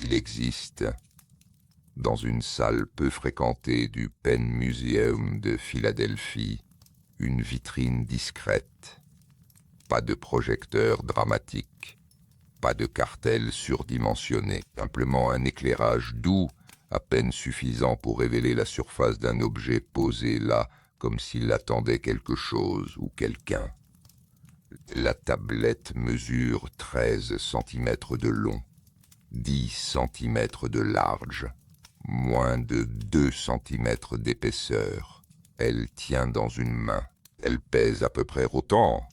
Il existe, dans une salle peu fréquentée du Penn Museum de Philadelphie, une vitrine discrète. Pas de projecteur dramatique, pas de cartel surdimensionné, simplement un éclairage doux, à peine suffisant pour révéler la surface d'un objet posé là, comme s'il attendait quelque chose ou quelqu'un. La tablette mesure 13 cm de long, 10 cm de large, moins de 2 cm d'épaisseur. Elle tient dans une main. Elle pèse à peu près autant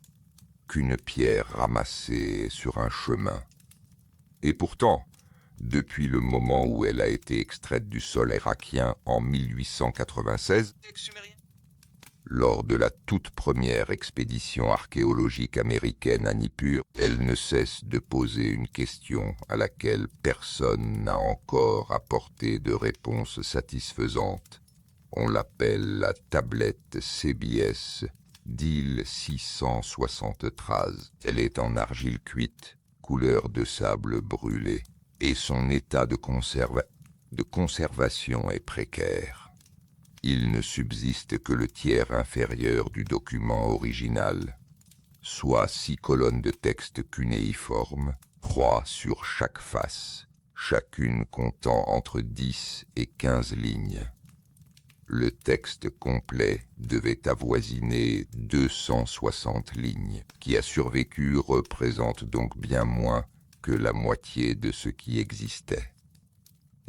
qu'une pierre ramassée sur un chemin. Et pourtant, depuis le moment où elle a été extraite du sol irakien en 1896, lors de la toute première expédition archéologique américaine à Nippur, elle ne cesse de poser une question à laquelle personne n'a encore apporté de réponse satisfaisante. On l'appelle la tablette CBS d'île 673. Elle est en argile cuite, couleur de sable brûlé, et son état de conservation est précaire. Il ne subsiste que le tiers inférieur du document original, soit 6 colonnes de texte cunéiformes, 3 sur chaque face, chacune comptant entre 10 et 15 lignes. Le texte complet devait avoisiner 260 lignes, qui a survécu représente donc bien moins que la moitié de ce qui existait.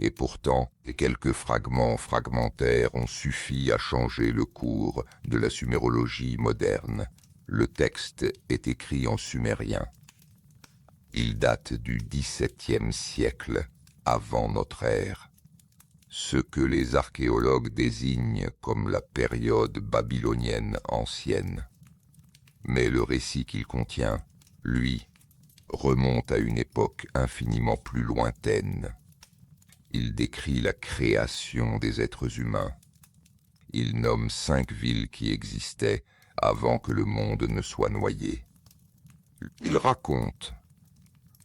Et pourtant, quelques fragments fragmentaires ont suffi à changer le cours de la sumérologie moderne. Le texte est écrit en sumérien. Il date du XVIIe siècle, avant notre ère, ce que les archéologues désignent comme la période babylonienne ancienne. Mais le récit qu'il contient, lui, remonte à une époque infiniment plus lointaine. Il décrit la création des êtres humains. Il nomme 5 villes qui existaient avant que le monde ne soit noyé. Il raconte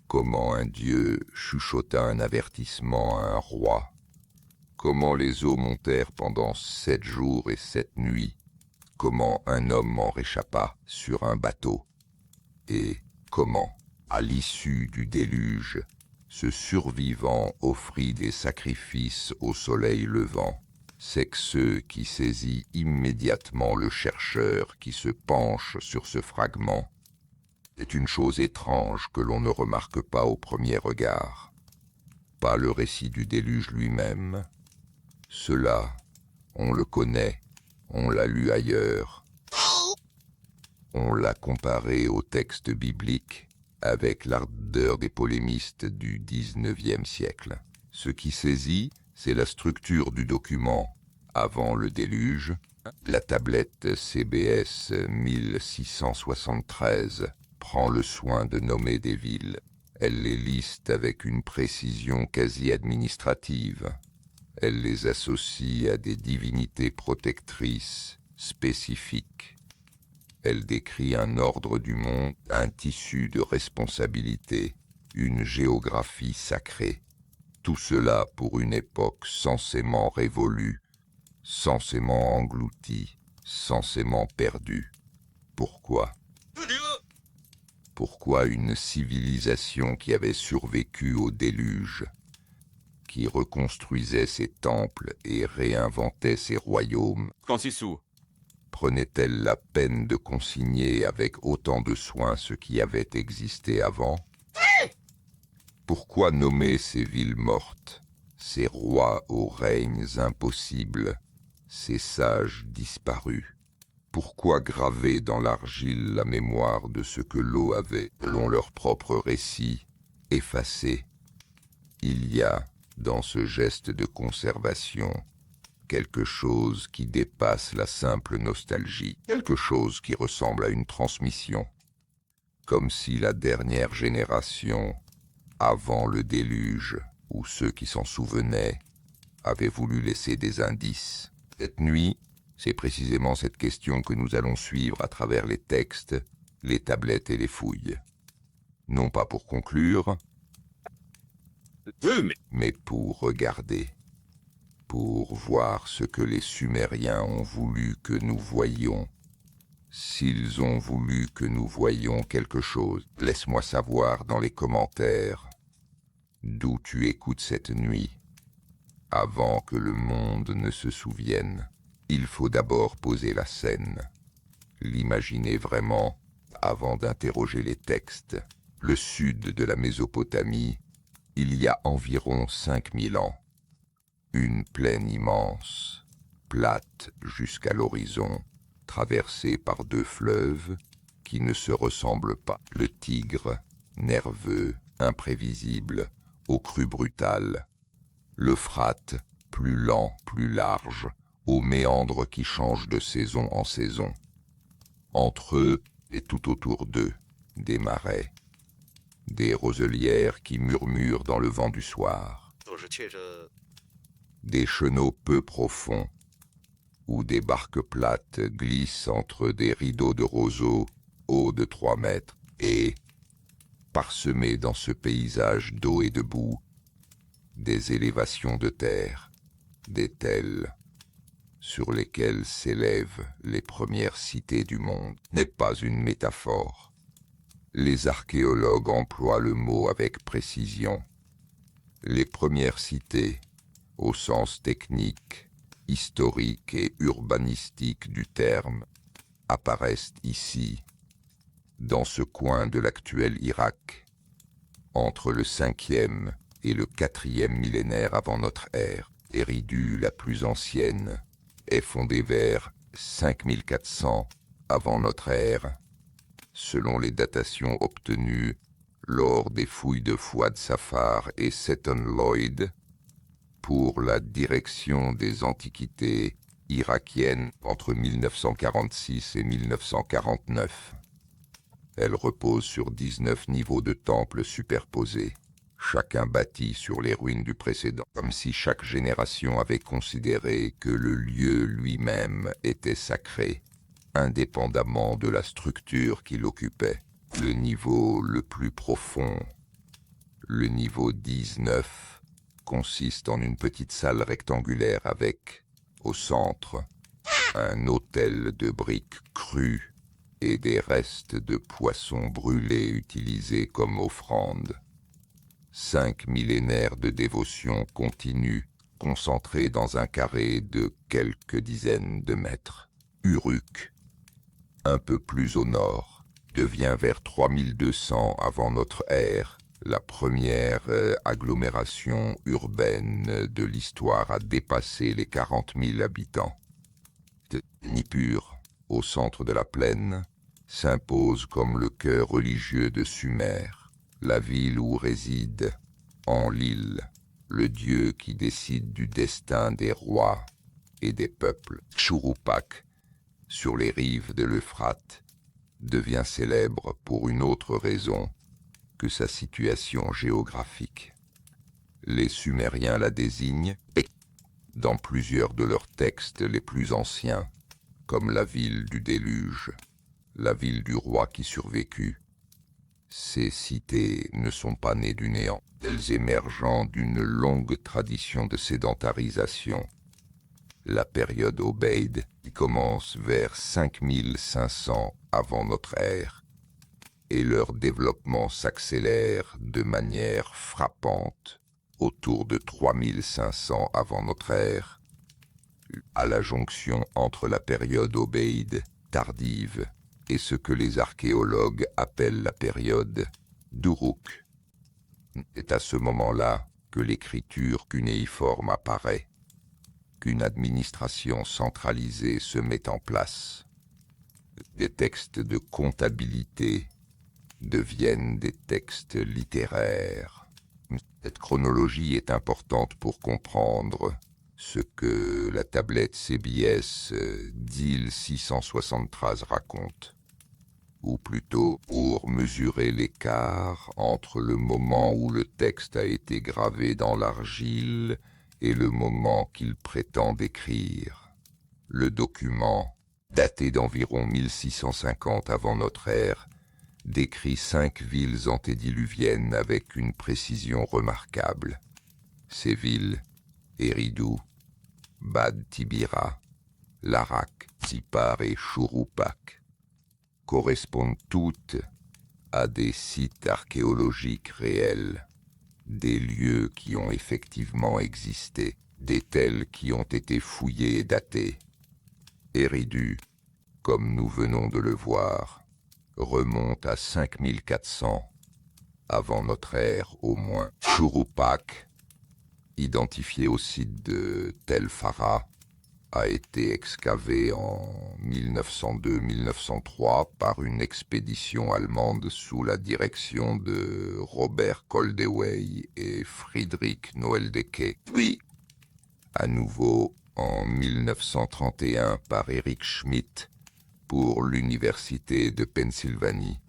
comment un dieu chuchota un avertissement à un roi, comment les eaux montèrent pendant 7 jours et 7 nuits, comment un homme en réchappa sur un bateau, et comment, à l'issue du déluge, ce survivant offrit des sacrifices au soleil levant. C'est que ce qui saisit immédiatement le chercheur qui se penche sur ce fragment est une chose étrange que l'on ne remarque pas au premier regard. Pas le récit du déluge lui-même. Cela, on le connaît, on l'a lu ailleurs. On l'a comparé au texte biblique avec l'ardeur des polémistes du XIXe siècle. Ce qui saisit, c'est la structure du document. Avant le déluge, la tablette CBS 1673 prend le soin de nommer des villes. Elle les liste avec une précision quasi administrative. Elle les associe à des divinités protectrices spécifiques. Elle décrit un ordre du monde, un tissu de responsabilité, une géographie sacrée. Tout cela pour une époque censément révolue, censément engloutie, censément perdue. Pourquoi ? Pourquoi une civilisation qui avait survécu au déluge, qui reconstruisait ses temples et réinventait ses royaumes, prenait-elle la peine de consigner avec autant de soin ce qui avait existé avant ? Pourquoi nommer ces villes mortes, ces rois aux règnes impossibles, ces sages disparus ? Pourquoi graver dans l'argile la mémoire de ce que l'eau avait, selon leur propre récit, effacé ? Il y a, dans ce geste de conservation, quelque chose qui dépasse la simple nostalgie, quelque chose qui ressemble à une transmission, comme si la dernière génération, avant le déluge, ou ceux qui s'en souvenaient, avaient voulu laisser des indices. Cette nuit, c'est précisément cette question que nous allons suivre à travers les textes, les tablettes et les fouilles. Non pas pour conclure, mais pour regarder, pour voir ce que les Sumériens ont voulu que nous voyions. S'ils ont voulu que nous voyions quelque chose, laisse-moi savoir dans les commentaires d'où tu écoutes cette nuit. Avant que le monde ne se souvienne, il faut d'abord poser la scène, l'imaginer vraiment avant d'interroger les textes. Le sud de la Mésopotamie, il y a environ 5000 ans. Une plaine immense, plate jusqu'à l'horizon, traversée par deux fleuves qui ne se ressemblent pas. Le Tigre, nerveux, imprévisible, aux crues brutales. L'Euphrate, plus lent, plus large, aux méandres qui changent de saison en saison. Entre eux et tout autour d'eux, des marais, des roselières qui murmurent dans le vent du soir, des chenaux peu profonds, où des barques plates glissent entre des rideaux de roseaux hauts de 3 mètres, et, parsemés dans ce paysage d'eau et de boue, des élévations de terre, des tels, sur lesquels s'élèvent les premières cités du monde, n'est pas une métaphore. Les archéologues emploient le mot avec précision. Les premières cités, au sens technique, historique et urbanistique du terme, apparaissent ici, dans ce coin de l'actuel Irak, entre le 5e et le 4e millénaire avant notre ère. Eridu, la plus ancienne, est fondée vers 5400 avant notre ère, selon les datations obtenues lors des fouilles de Fouad Safar et Seton Lloyd pour la direction des antiquités irakiennes entre 1946 et 1949. Elle repose sur 19 niveaux de temples superposés, chacun bâti sur les ruines du précédent, comme si chaque génération avait considéré que le lieu lui-même était sacré, indépendamment de la structure qu'il occupait. Le niveau le plus profond, le niveau 19, consiste en une petite salle rectangulaire avec, au centre, un autel de briques crues et des restes de poissons brûlés utilisés comme offrande. 5 millénaires de dévotion continue, concentrés dans un carré de quelques dizaines de mètres. Uruk, un peu plus au nord, devient vers 3200 avant notre ère la première agglomération urbaine de l'histoire à dépasser les 40 000 habitants. Nippur, au centre de la plaine, s'impose comme le cœur religieux de Sumer, la ville où réside, Enlil, le dieu qui décide du destin des rois et des peuples. Churupak, sur les rives de l'Euphrate, devient célèbre pour une autre raison que sa situation géographique. Les Sumériens la désignent, dans plusieurs de leurs textes les plus anciens, comme la ville du déluge, la ville du roi qui survécut. Ces cités ne sont pas nées du néant, elles émergeant d'une longue tradition de sédentarisation. La période Obeid, qui commence vers 5500 avant notre ère, et leur développement s'accélère de manière frappante autour de 3500 avant notre ère, à la jonction entre la période Obeid tardive et ce que les archéologues appellent la période d'Uruk. C'est à ce moment-là que l'écriture cunéiforme apparaît, qu'une administration centralisée se met en place. Des textes de comptabilité deviennent des textes littéraires. Cette chronologie est importante pour comprendre ce que la tablette CBS DIL 673 raconte, ou plutôt pour mesurer l'écart entre le moment où le texte a été gravé dans l'argile et le moment qu'il prétend décrire. Le document, daté d'environ 1650 avant notre ère, décrit 5 villes antédiluviennes avec une précision remarquable. Ces villes, Eridu, Bad Tibira, Larak, Sipar et Chouroupak, correspondent toutes à des sites archéologiques réels, des lieux qui ont effectivement existé, des tels qui ont été fouillés et datés. Eridu, comme nous venons de le voir, remonte à 5400 avant notre ère au moins. Chouroupak, identifié au site de Tel Farah, a été excavé en 1902-1903 par une expédition allemande sous la direction de Robert Koldewey et Friedrich Noeldeke, puis à nouveau en 1931 par Eric Schmidt pour l'Université de Pennsylvanie,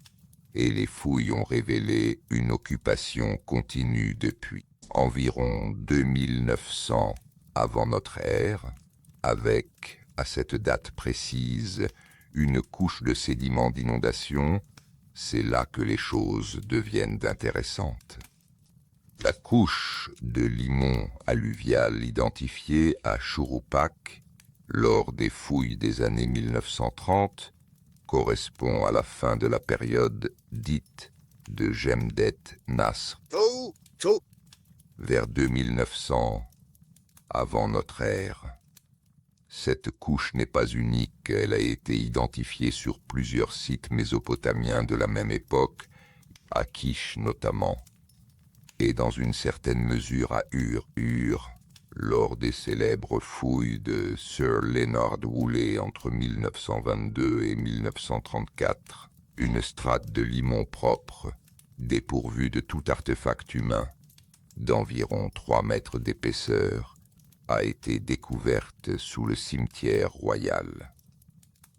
et les fouilles ont révélé une occupation continue depuis environ 2900 avant notre ère, avec, à cette date précise, une couche de sédiments d'inondation. C'est là que les choses deviennent intéressantes. La couche de limon alluvial identifiée à Chouroupak lors des fouilles des années 1930 correspond à la fin de la période dite de Jemdet Nasr, vers 2900 avant notre ère. Cette couche n'est pas unique, elle a été identifiée sur plusieurs sites mésopotamiens de la même époque, à Kish notamment, et dans une certaine mesure à Ur, lors des célèbres fouilles de Sir Leonard Woolley entre 1922 et 1934, une strate de limon propre, dépourvue de tout artefact humain, d'environ 3 mètres d'épaisseur, a été découverte sous le cimetière royal.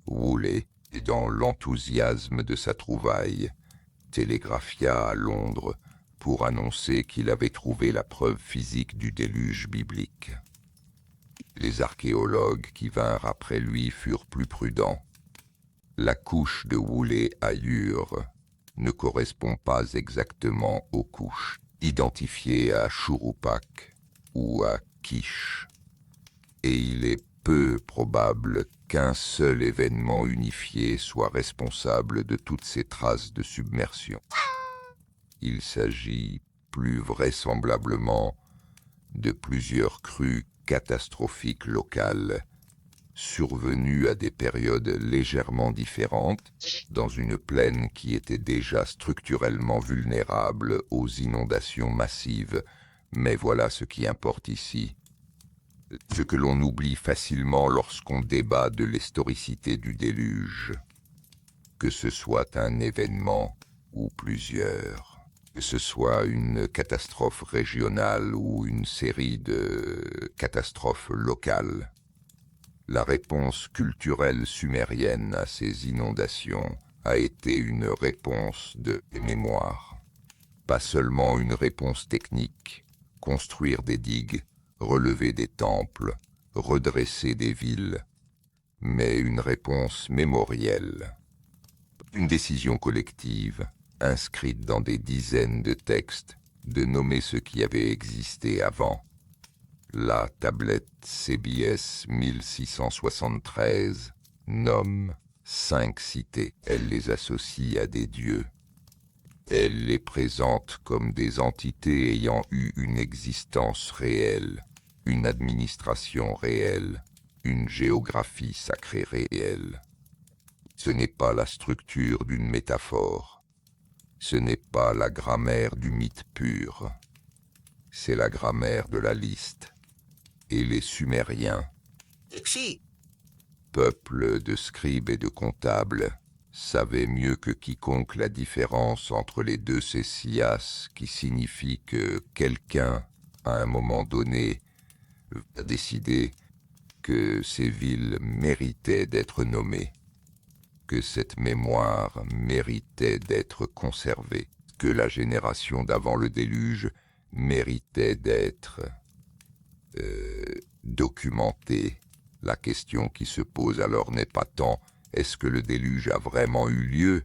Woolley, dans l'enthousiasme de sa trouvaille, télégraphia à Londres pour annoncer qu'il avait trouvé la preuve physique du déluge biblique. Les archéologues qui vinrent après lui furent plus prudents. La couche de Woolley à Ur ne correspond pas exactement aux couches identifiées à Chouroupak ou à Kish, et il est peu probable qu'un seul événement unifié soit responsable de toutes ces traces de submersion. Il s'agit plus vraisemblablement de plusieurs crues catastrophiques locales, survenues à des périodes légèrement différentes, dans une plaine qui était déjà structurellement vulnérable aux inondations massives. Mais voilà ce qui importe ici. Ce que l'on oublie facilement lorsqu'on débat de l'historicité du déluge. Que ce soit un événement ou plusieurs, que ce soit une catastrophe régionale ou une série de catastrophes locales, la réponse culturelle sumérienne à ces inondations a été une réponse de mémoire. Pas seulement une réponse technique, construire des digues, relever des temples, redresser des villes, mais une réponse mémorielle. Une décision collective, inscrite dans des dizaines de textes, de nommer ce qui avait existé avant. La tablette CBS 1673 nomme 5 cités. Elle les associe à des dieux. Elle les présente comme des entités ayant eu une existence réelle, une administration réelle, une géographie sacrée réelle. Ce n'est pas la structure d'une métaphore. Ce n'est pas la grammaire du mythe pur. C'est la grammaire de la liste. Et les Sumériens, peuple de scribes et de comptables, savaient mieux que quiconque la différence entre les deux césias, qui signifie que quelqu'un, à un moment donné, a décidé que ces villes méritaient d'être nommées, que cette mémoire méritait d'être conservée, que la génération d'avant le déluge méritait d'être documentée. La question qui se pose alors n'est pas tant « est-ce que le déluge a vraiment eu lieu ?»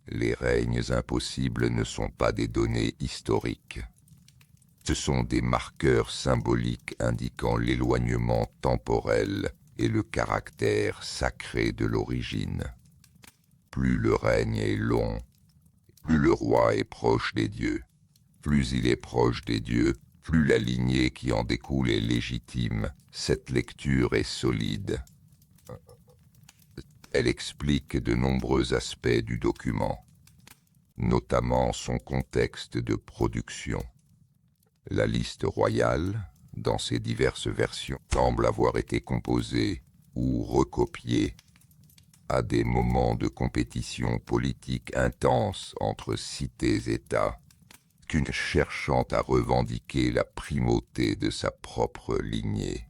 Les règnes impossibles ne sont pas des données historiques. Ce sont des marqueurs symboliques indiquant l'éloignement temporel et le caractère sacré de l'origine. Plus le règne est long, plus le roi est proche des dieux. Plus il est proche des dieux, plus la lignée qui en découle est légitime. Cette lecture est solide. Elle explique de nombreux aspects du document, notamment son contexte de production. La liste royale, dans ses diverses versions, semble avoir été composée ou recopiée à des moments de compétition politique intense entre cités-États, qu'une cherchant à revendiquer la primauté de sa propre lignée.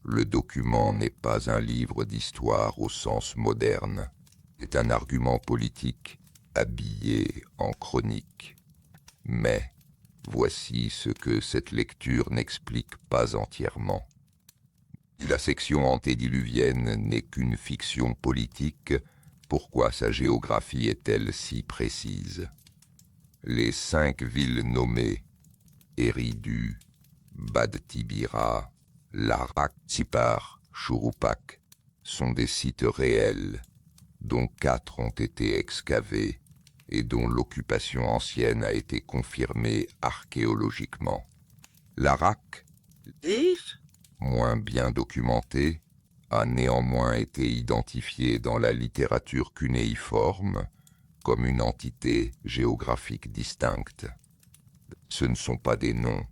Le document n'est pas un livre d'histoire au sens moderne, c'est un argument politique habillé en chronique. Mais voici ce que cette lecture n'explique pas entièrement. La section antédiluvienne n'est qu'une fiction politique, pourquoi sa géographie est-elle si précise? Les 5 villes nommées, Eridu, Bad Tibira, Larak, Sipar, Chouroupak, sont des sites réels, dont 4 ont été excavés et dont l'occupation ancienne a été confirmée archéologiquement. Larak, moins bien documenté, a néanmoins été identifié dans la littérature cunéiforme comme une entité géographique distincte. Ce ne sont pas des noms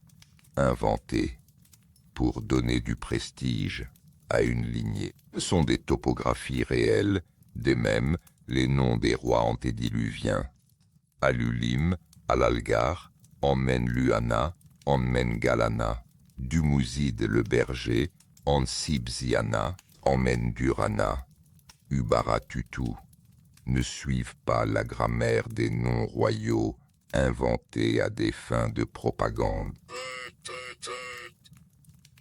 inventés pour donner du prestige à une lignée. Ce sont des topographies réelles, des mêmes les noms des rois antédiluviens. Alulim, Alalgar, Emmenluana, Emmengalana, Dumusid le berger, Ansibziana, Emmendurana, Ubaratutu, ne suivent pas la grammaire des noms royaux inventés à des fins de propagande.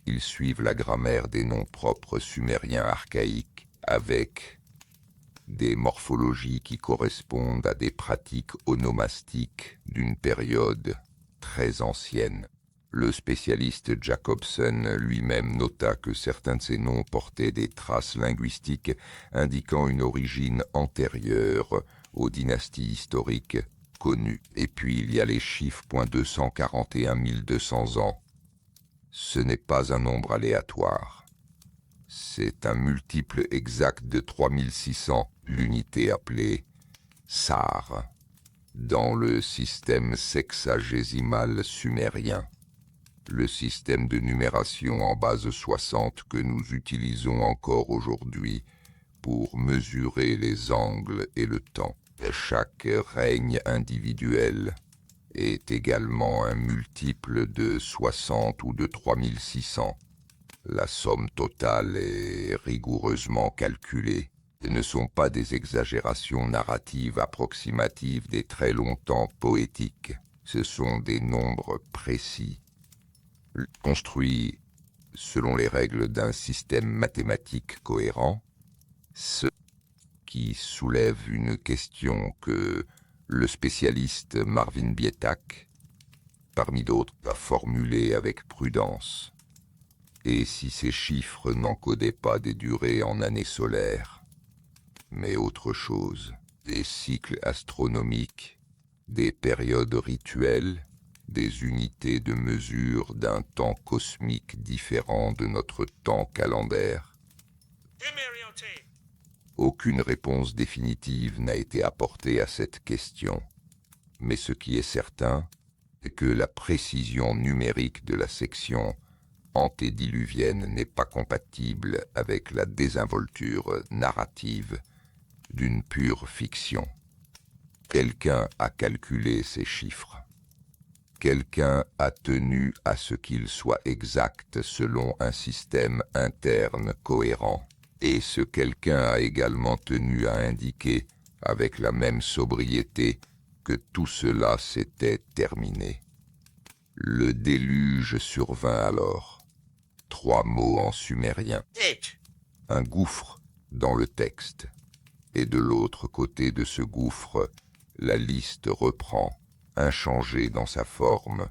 Ils suivent la grammaire des noms propres sumériens archaïques avec des morphologies qui correspondent à des pratiques onomastiques d'une période très ancienne. Le spécialiste Jacobson lui-même nota que certains de ces noms portaient des traces linguistiques indiquant une origine antérieure aux dynasties historiques connues. Et puis il y a les chiffres .241 200 ans. Ce n'est pas un nombre aléatoire. C'est un multiple exact de 3600, l'unité appelée SAR, dans le système sexagésimal sumérien. Le système de numération en base 60 que nous utilisons encore aujourd'hui pour mesurer les angles et le temps. Chaque règne individuel est également un multiple de 60 ou de 3600. La somme totale est rigoureusement calculée. Ce ne sont pas des exagérations narratives approximatives des très longs temps poétiques. Ce sont des nombres précis, construits selon les règles d'un système mathématique cohérent, ce qui soulève une question que le spécialiste Marvin Bietak, parmi d'autres, a formulée avec prudence. Et si ces chiffres n'encodaient pas des durées en années solaires, mais autre chose, des cycles astronomiques, des périodes rituelles, des unités de mesure d'un temps cosmique différent de notre temps calendaire. Aucune réponse définitive n'a été apportée à cette question, mais ce qui est certain, c'est que la précision numérique de la section antédiluvienne n'est pas compatible avec la désinvolture narrative d'une pure fiction. Quelqu'un a calculé ces chiffres. Quelqu'un a tenu à ce qu'ils soient exacts selon un système interne cohérent. Et ce quelqu'un a également tenu à indiquer, avec la même sobriété, que tout cela s'était terminé. Le déluge survint alors. 3 mots en sumérien. Un gouffre dans le texte. Et de l'autre côté de ce gouffre, la liste reprend, inchangée dans sa forme,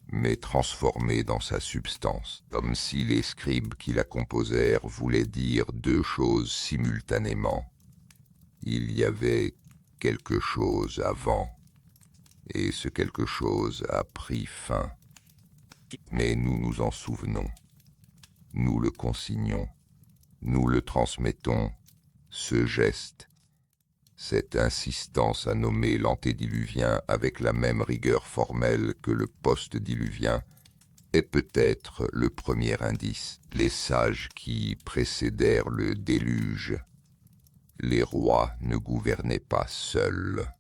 mais transformée dans sa substance, comme si les scribes qui la composèrent voulaient dire deux choses simultanément. Il y avait quelque chose avant, et ce quelque chose a pris fin. Mais nous nous en souvenons. Nous le consignons. Nous le transmettons. Ce geste, cette insistance à nommer l'antédiluvien avec la même rigueur formelle que le post-diluvien, est peut-être le premier indice. Les sages qui précédèrent le déluge, les rois ne gouvernaient pas seuls.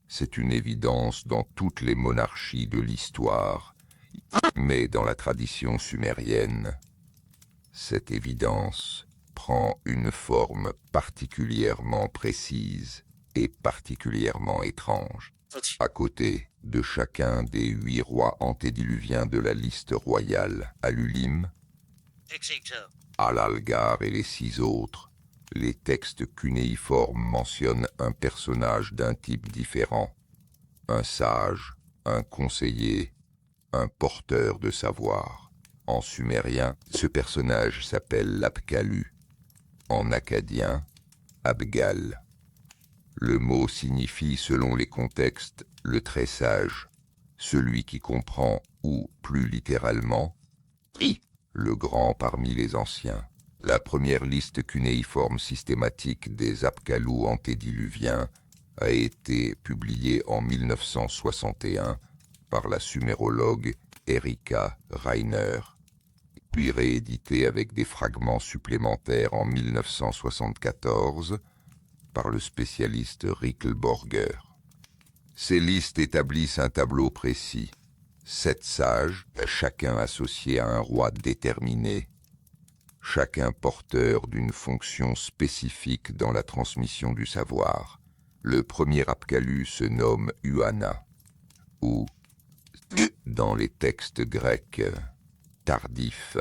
C'est une évidence dans toutes les monarchies de l'histoire, mais dans la tradition sumérienne, cette évidence prend une forme particulièrement précise et particulièrement étrange. À côté de chacun des 8 rois antédiluviens de la liste royale, Alulim, Al-Algar et les 6 autres, les textes cunéiformes mentionnent un personnage d'un type différent, un sage, un conseiller, un porteur de savoir. En sumérien, ce personnage s'appelle l'Abkalu. En akkadien, Abgal. Le mot signifie, selon les contextes, le très sage, celui qui comprend, ou, plus littéralement, le grand parmi les anciens. La première liste cunéiforme systématique des Abkalous antédiluviens a été publiée en 1961 par la sumérologue Erika Reiner, puis rééditée avec des fragments supplémentaires en 1974 par le spécialiste Rickelborger. Ces listes établissent un tableau précis. 7 sages, chacun associé à un roi déterminé, chacun porteur d'une fonction spécifique dans la transmission du savoir. Le premier Abkalu se nomme Uana, ou, dans les textes grecs tardifs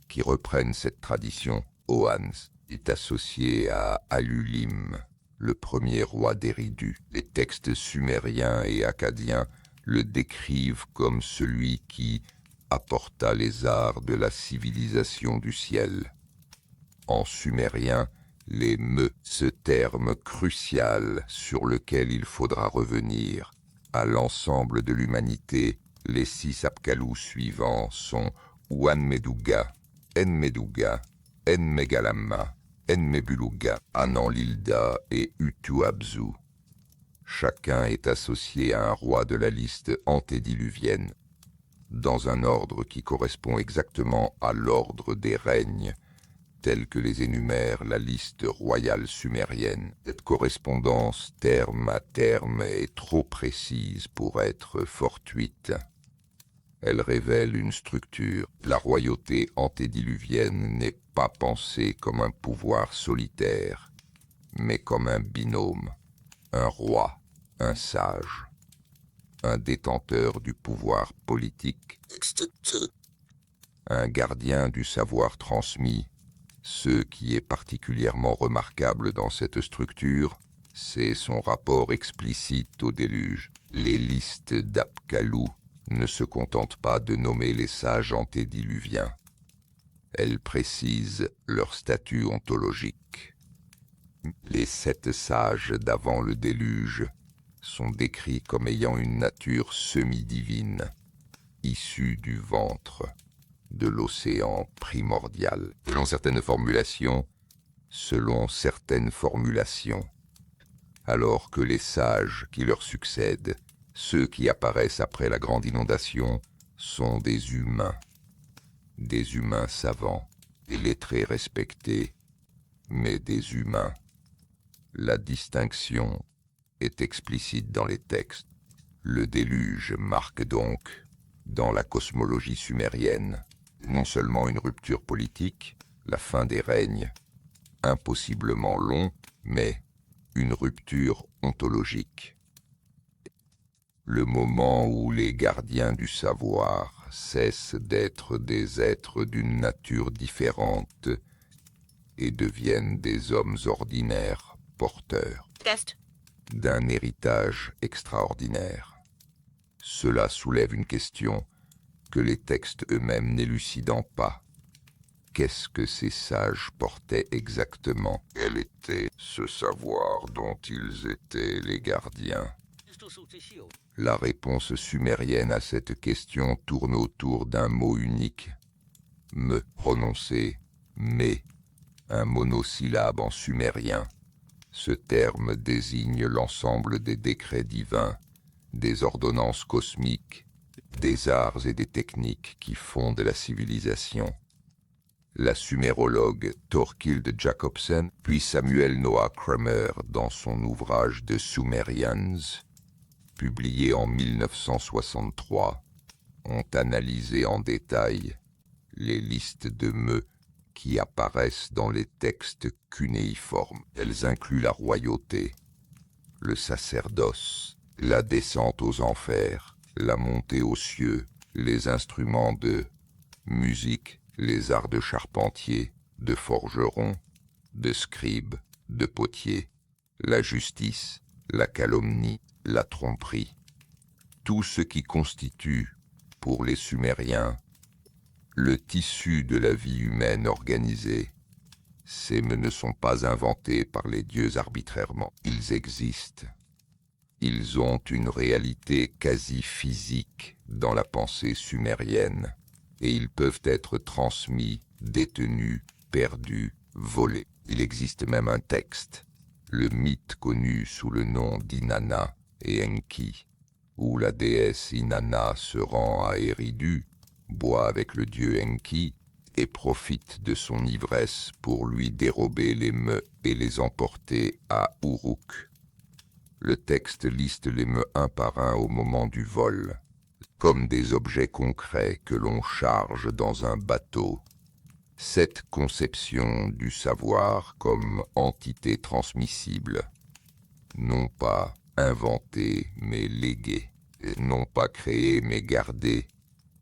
qui reprennent cette tradition, Oans est associé à Alulim, le premier roi d'Éridu. Les textes sumériens et akkadiens le décrivent comme celui qui apporta les arts de la civilisation du ciel. En sumérien, les me, ce terme crucial sur lequel il faudra revenir, à l'ensemble de l'humanité, les 6 Abkalous suivants sont Ouanmeduga, Enmeduga, Enmegalamma, Enmebuluga, Ananlilda et Utuabzu. Chacun est associé à un roi de la liste antédiluvienne, dans un ordre qui correspond exactement à l'ordre des règnes, tel que les énumère la liste royale sumérienne. Cette correspondance terme à terme est trop précise pour être fortuite. Elle révèle une structure. La royauté antédiluvienne n'est pas pensée comme un pouvoir solitaire, mais comme un binôme, un roi, un sage, un détenteur du pouvoir politique, un gardien du savoir transmis. Ce qui est particulièrement remarquable dans cette structure, c'est son rapport explicite au déluge. Les listes d'Abkalou ne se contentent pas de nommer les sages antédiluviens. Elles précisent leur statut ontologique. Les 7 sages d'avant le déluge sont décrits comme ayant une nature semi-divine, issue du ventre de l'océan primordial. Selon certaines formulations, alors que les sages qui leur succèdent, ceux qui apparaissent après la grande inondation, sont des humains savants, des lettrés respectés, mais des humains. La distinction est explicite dans les textes. Le déluge marque donc, dans la cosmologie sumérienne, non seulement une rupture politique, la fin des règnes, impossiblement long, mais une rupture ontologique. Le moment où les gardiens du savoir cessent d'être des êtres d'une nature différente et deviennent des hommes ordinaires porteurs d'un héritage extraordinaire. Cela soulève une question que les textes eux-mêmes n'élucidant pas. Qu'est-ce que ces sages portaient exactement? Quel était ce savoir dont ils étaient les gardiens? La réponse sumérienne à cette question tourne autour d'un mot unique. Me, prononcé mais, un monosyllabe en sumérien. Ce terme désigne l'ensemble des décrets divins, des ordonnances cosmiques, des arts et des techniques qui fondent la civilisation. La sumérologue Thorkild Jacobsen, puis Samuel Noah Kramer dans son ouvrage The Sumerians, publié en 1963, ont analysé en détail les listes de me qui apparaissent dans les textes cunéiformes. Elles incluent la royauté, le sacerdoce, la descente aux enfers, la montée aux cieux, les instruments de musique, les arts de charpentier, de forgeron, de scribe, de potier, la justice, la calomnie, la tromperie. Tout ce qui constitue, pour les Sumériens, le tissu de la vie humaine organisée. Ces me ne sont pas inventés par les dieux arbitrairement. Ils existent. Ils ont une réalité quasi physique dans la pensée sumérienne, et ils peuvent être transmis, détenus, perdus, volés. Il existe même un texte, le mythe connu sous le nom d'Inanna et Enki, où la déesse Inanna se rend à Eridu, boit avec le dieu Enki et profite de son ivresse pour lui dérober les me et les emporter à Uruk. Le texte liste les me un par un au moment du vol, comme des objets concrets que l'on charge dans un bateau. Cette conception du savoir comme entité transmissible, non pas inventée mais léguée, non pas créée mais gardée,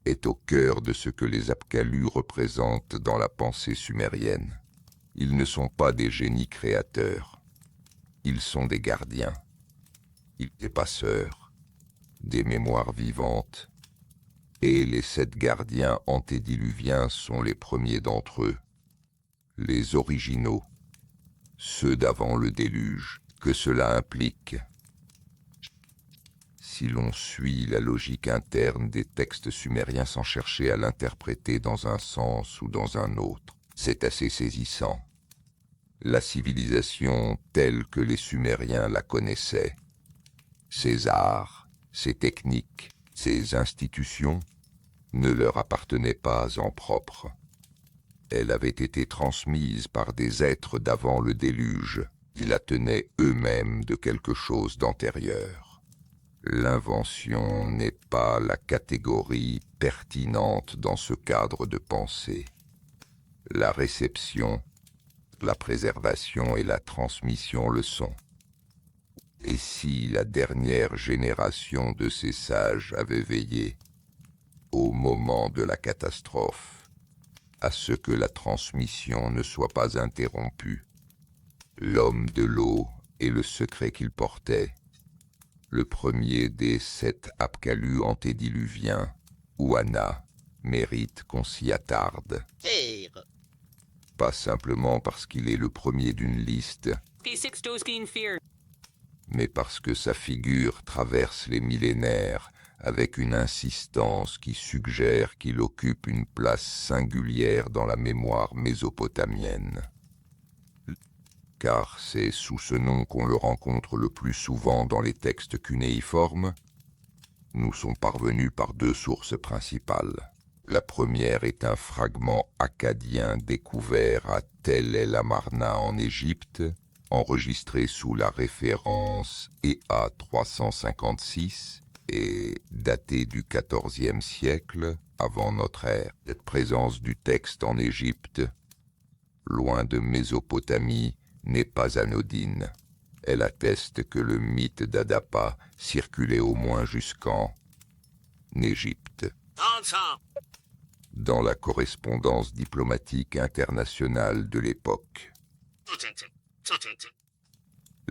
est au cœur de ce que les Apkalus représentent dans la pensée sumérienne. Ils ne sont pas des génies créateurs, ils sont des gardiens, des passeurs, des mémoires vivantes, et les 7 gardiens antédiluviens sont les premiers d'entre eux, les originaux, ceux d'avant le déluge. Que cela implique, si l'on suit la logique interne des textes sumériens sans chercher à l'interpréter dans un sens ou dans un autre, c'est assez saisissant. La civilisation telle que les Sumériens la connaissaient, ses arts, ses techniques, ses institutions, ne leur appartenaient pas en propre. Elle avait été transmise par des êtres d'avant le déluge, qui la tenaient eux-mêmes de quelque chose d'antérieur. L'invention n'est pas la catégorie pertinente dans ce cadre de pensée. La réception, la préservation et la transmission le sont. Et si la dernière génération de ces sages avait veillé, au moment de la catastrophe, à ce que la transmission ne soit pas interrompue, l'homme de l'eau et le secret qu'il portait, le premier des 7 Apkalus antédiluviens, Ouana, mérite qu'on s'y attarde. Pas simplement parce qu'il est le premier d'une liste, mais parce que sa figure traverse les millénaires avec une insistance qui suggère qu'il occupe une place singulière dans la mémoire mésopotamienne. Car c'est sous ce nom qu'on le rencontre le plus souvent dans les textes cunéiformes, nous sont parvenus par 2 sources principales. La première est un fragment akkadien découvert à Tel El Amarna en Égypte, enregistré sous la référence EA 356 et daté du XIVe siècle avant notre ère. Cette présence du texte en Égypte, loin de Mésopotamie, n'est pas anodine. Elle atteste que le mythe d'Adapa circulait au moins jusqu'en Égypte. Dans la correspondance diplomatique internationale de l'époque.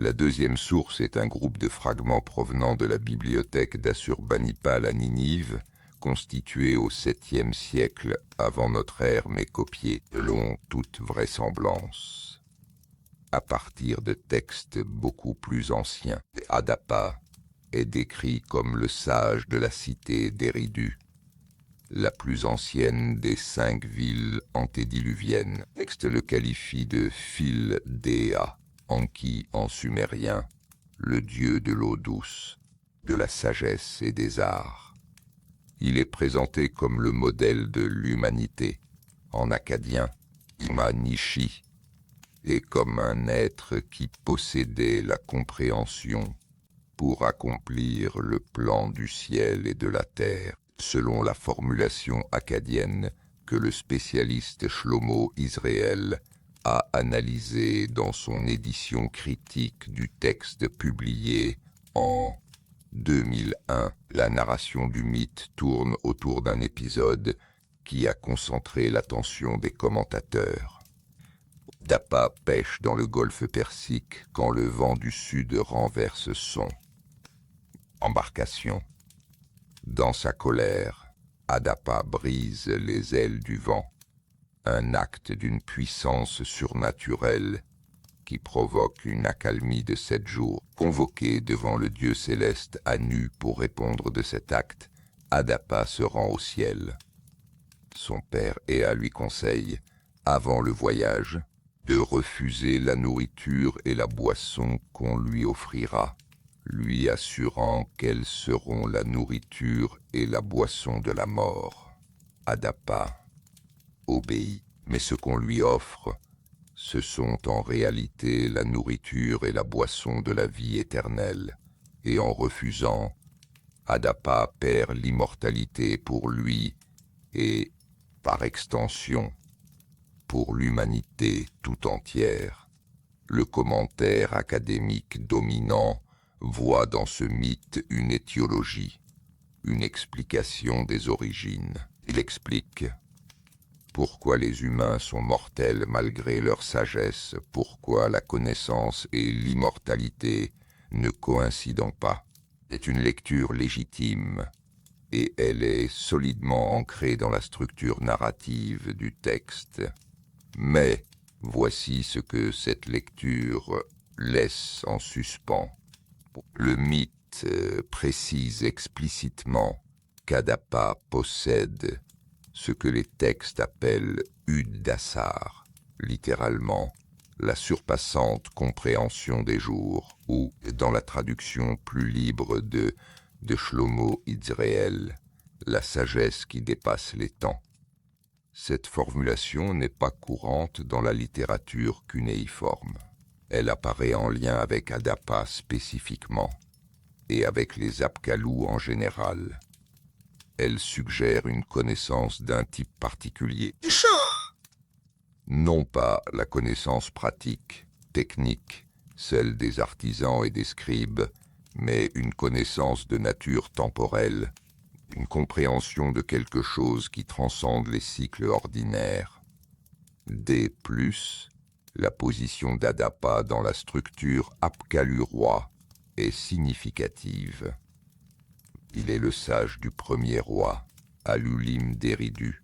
La deuxième source est un groupe de fragments provenant de la bibliothèque d'Assurbanipal à Ninive, constitué au 7e siècle avant notre ère mais copié selon toute vraisemblance à partir de textes beaucoup plus anciens. Adapa est décrit comme le sage de la cité d'Éridu, la plus ancienne des 5 villes antédiluviennes. Le texte le qualifie de Phil-Déa, Enki en sumérien, le dieu de l'eau douce, de la sagesse et des arts. Il est présenté comme le modèle de l'humanité, en akkadien, Imanishi, et comme un être qui possédait la compréhension pour accomplir le plan du ciel et de la terre, selon la formulation akkadienne que le spécialiste Shlomo Israël a analysée dans son édition critique du texte publié en 2001. La narration du mythe tourne autour d'un épisode qui a concentré l'attention des commentateurs. Adapa pêche dans le golfe Persique quand le vent du sud renverse son embarcation. Dans sa colère, Adapa brise les ailes du vent, un acte d'une puissance surnaturelle qui provoque une accalmie de 7 jours. Convoqué devant le Dieu céleste à nu pour répondre de cet acte, Adapa se rend au ciel. Son père Ea lui conseille, avant le voyage, de refuser la nourriture et la boisson qu'on lui offrira, lui assurant qu'elles seront la nourriture et la boisson de la mort. Adapa obéit, mais ce qu'on lui offre, ce sont en réalité la nourriture et la boisson de la vie éternelle, et en refusant, Adapa perd l'immortalité pour lui et, par extension, pour l'humanité tout entière. Le commentaire académique dominant voit dans ce mythe une étiologie, une explication des origines. Il explique pourquoi les humains sont mortels malgré leur sagesse, pourquoi la connaissance et l'immortalité ne coïncident pas. C'est une lecture légitime, et elle est solidement ancrée dans la structure narrative du texte. Mais voici ce que cette lecture laisse en suspens. Le mythe précise explicitement qu'Adapa possède ce que les textes appellent Ud-Dassar, littéralement la surpassante compréhension des jours, ou, dans la traduction plus libre de Shlomo Israël, la sagesse qui dépasse les temps. Cette formulation n'est pas courante dans la littérature cunéiforme. Elle apparaît en lien avec Adapa spécifiquement, et avec les Apkalous en général. Elle suggère une connaissance d'un type particulier. Non pas la connaissance pratique, technique, celle des artisans et des scribes, mais une connaissance de nature temporelle, une compréhension de quelque chose qui transcende les cycles ordinaires. D+, la position d'Adapa dans la structure apkallu-roi est significative. Il est le sage du premier roi, Alulim d'Éridu.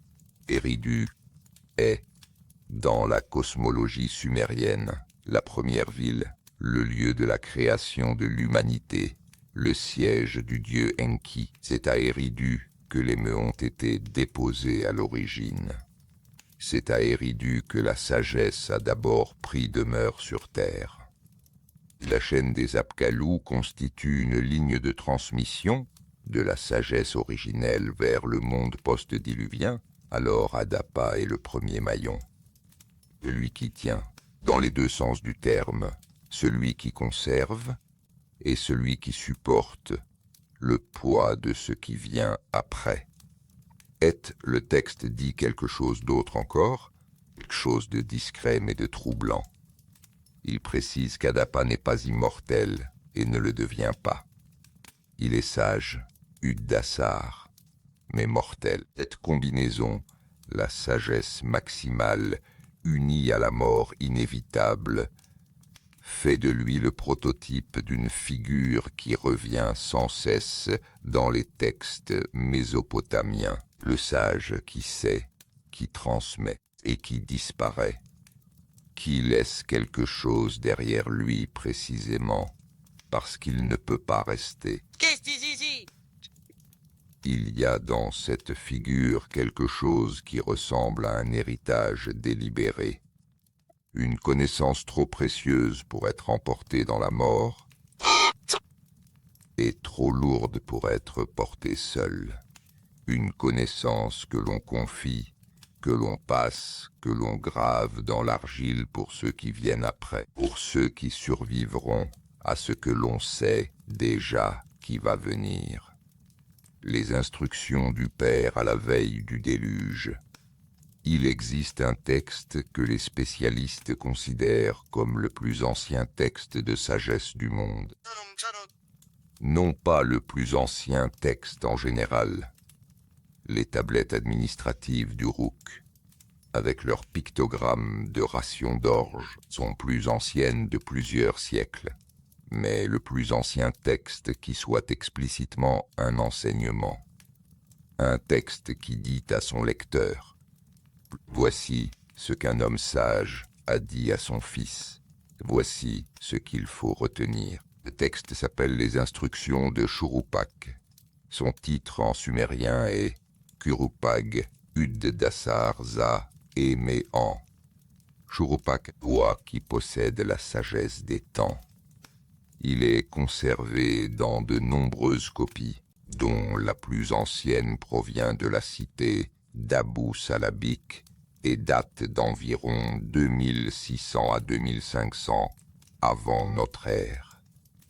Éridu est, dans la cosmologie sumérienne, la première ville, le lieu de la création de l'humanité, le siège du dieu Enki. C'est à Éridu que les mets ont été déposés à l'origine. C'est à Éridu que la sagesse a d'abord pris demeure sur terre. La chaîne des Apkalous constitue une ligne de transmission de la sagesse originelle vers le monde post-diluvien, alors Adapa est le premier maillon. Celui qui tient, dans les deux sens du terme, celui qui conserve et celui qui supporte le poids de ce qui vient après. Le texte dit quelque chose d'autre encore, quelque chose de discret mais de troublant. Il précise qu'Adapa n'est pas immortel et ne le devient pas. Il est sage, Ud-Dassar, mais mortel. Cette combinaison, la sagesse maximale unie à la mort inévitable, fait de lui le prototype d'une figure qui revient sans cesse dans les textes mésopotamiens, le sage qui sait, qui transmet et qui disparaît, qui laisse quelque chose derrière lui précisément, parce qu'il ne peut pas rester. Qu'est-ce que c'est ici? Il y a dans cette figure quelque chose qui ressemble à un héritage délibéré, une connaissance trop précieuse pour être emportée dans la mort et trop lourde pour être portée seule, une connaissance que l'on confie, que l'on passe, que l'on grave dans l'argile pour ceux qui viennent après, pour ceux qui survivront à ce que l'on sait déjà qui va venir. Les instructions du Père à la veille du déluge. Il existe un texte que les spécialistes considèrent comme le plus ancien texte de sagesse du monde. Non pas le plus ancien texte en général. Les tablettes administratives du Rouk, avec leurs pictogrammes de rations d'orge, sont plus anciennes de plusieurs siècles. Mais le plus ancien texte qui soit explicitement un enseignement. Un texte qui dit à son lecteur « Voici ce qu'un homme sage a dit à son fils. Voici ce qu'il faut retenir. » Le texte s'appelle les instructions de Shuruppak. Son titre en sumérien est Kurupag Ud Dasar Za Emean. Shuruppak, roi qui possède la sagesse des temps. Il est conservé dans de nombreuses copies, dont la plus ancienne provient de la cité d'Abou Salabik et date d'environ 2600 à 2500 avant notre ère,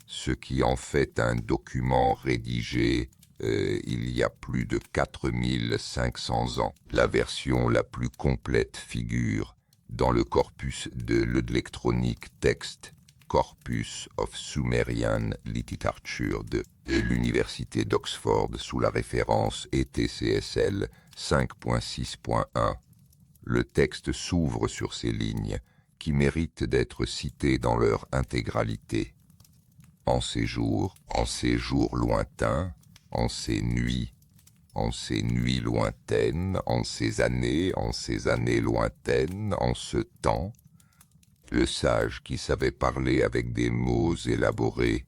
ce qui en fait un document rédigé il y a plus de 4500 ans. La version la plus complète figure dans le corpus de l'électronique texte Corpus of Sumerian Literature de l'Université d'Oxford sous la référence ETCSL 5.6.1. Le texte s'ouvre sur ces lignes qui méritent d'être citées dans leur intégralité. En ces jours lointains, en ces nuits lointaines, en ces années lointaines, en ce temps, le sage qui savait parler avec des mots élaborés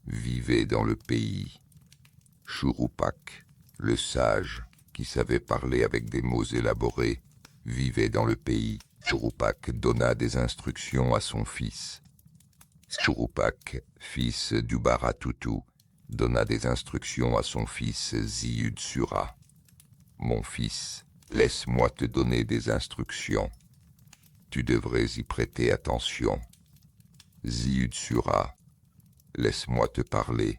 vivait dans le pays. Shuruppak, le sage qui savait parler avec des mots élaborés, vivait dans le pays. Shuruppak donna des instructions à son fils. Shuruppak, fils d'Ubaratutu, donna des instructions à son fils Ziyud-Sura. « Mon fils, laisse-moi te donner des instructions. Tu devrais y prêter attention. Ziyud-Sura, laisse-moi te parler.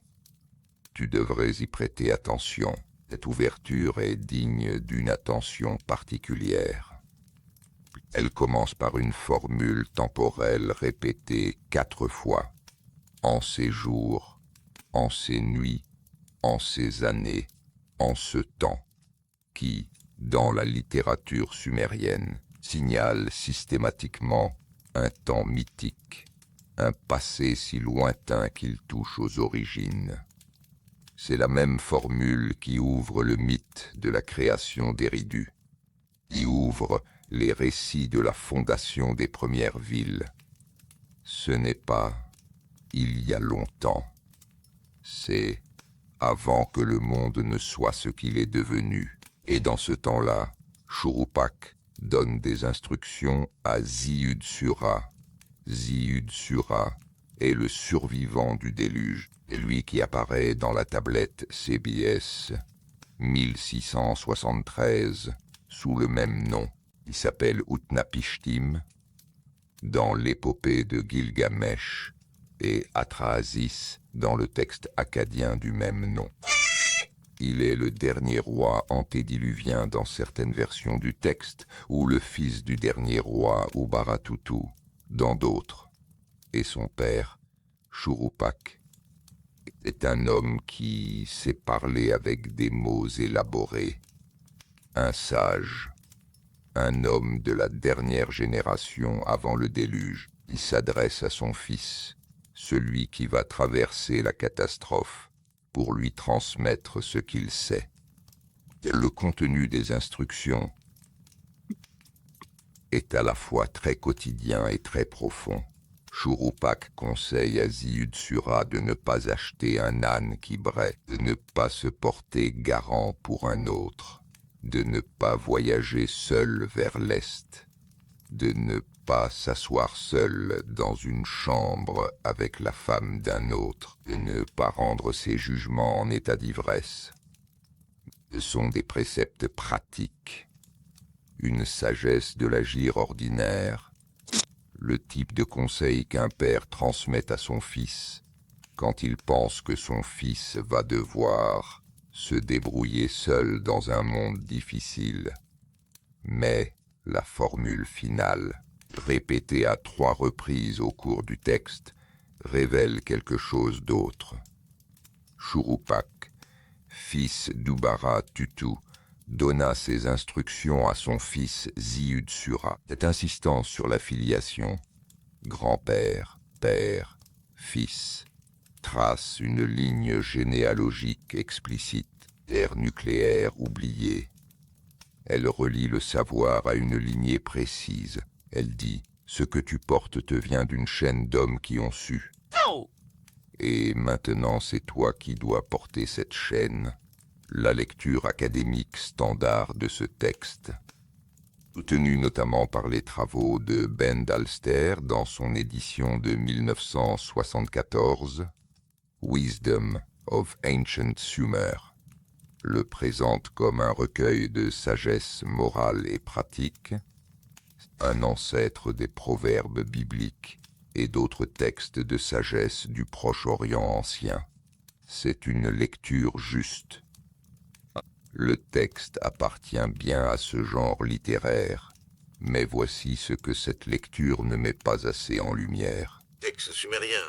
Tu devrais y prêter attention. Cette ouverture est digne d'une attention particulière. Elle commence par une formule temporelle répétée 4 fois. En ces jours, en ces nuits, en ces années, en ce temps, qui, dans la littérature sumérienne, signale systématiquement un temps mythique, un passé si lointain qu'il touche aux origines. C'est la même formule qui ouvre le mythe de la création d'Éridu, qui ouvre les récits de la fondation des premières villes. Ce n'est pas « il y a longtemps », c'est « avant que le monde ne soit ce qu'il est devenu ». Et dans ce temps-là, Shuruppak donne des instructions à Ziyud-Sura. Ziyud-Sura est le survivant du déluge, et lui qui apparaît dans la tablette CBS 1673 sous le même nom. Il s'appelle Utnapishtim dans l'épopée de Gilgamesh et Atrahasis dans le texte akkadien du même nom. Il est le dernier roi antédiluvien dans certaines versions du texte, ou le fils du dernier roi Ubaratutu dans d'autres. Et son père, Shuruppak, est un homme qui sait parler avec des mots élaborés. Un sage. un homme de la dernière génération avant le déluge. Il s'adresse à son fils, celui qui va traverser la catastrophe, pour lui transmettre ce qu'il sait. Le contenu des instructions est à la fois très quotidien et très profond. Churupak conseille à Ziudsura de ne pas acheter un âne qui braie, de ne pas se porter garant pour un autre, de ne pas voyager seul vers l'Est, de ne pas s'asseoir seul dans une chambre avec la femme d'un autre, de ne pas rendre ses jugements en état d'ivresse. Ce sont des préceptes pratiques, une sagesse de l'agir ordinaire, le type de conseil qu'un père transmet à son fils quand il pense que son fils va devoir se débrouiller seul dans un monde difficile. Mais la formule finale, répétée à 3 reprises au cours du texte, révèle quelque chose d'autre. Churupak, fils d'Ubara Tutu, donna ses instructions à son fils Ziudsura. Cette insistance sur la filiation, grand-père, père, fils, trace une ligne généalogique explicite, ère nucléaire oubliée. Elle relie le savoir à une lignée précise. Elle dit « Ce que tu portes te vient d'une chaîne d'hommes qui ont su. Et maintenant c'est toi qui dois porter cette chaîne. » La lecture académique standard de ce texte, soutenue notamment par les travaux de Ben Dalster dans son édition de 1974, Wisdom of Ancient Sumer, le présente comme un recueil de sagesse morale et pratique, un ancêtre des proverbes bibliques et d'autres textes de sagesse du Proche-Orient ancien. C'est une lecture juste. Le texte appartient bien à ce genre littéraire, mais voici ce que cette lecture ne met pas assez en lumière. Texte sumérien.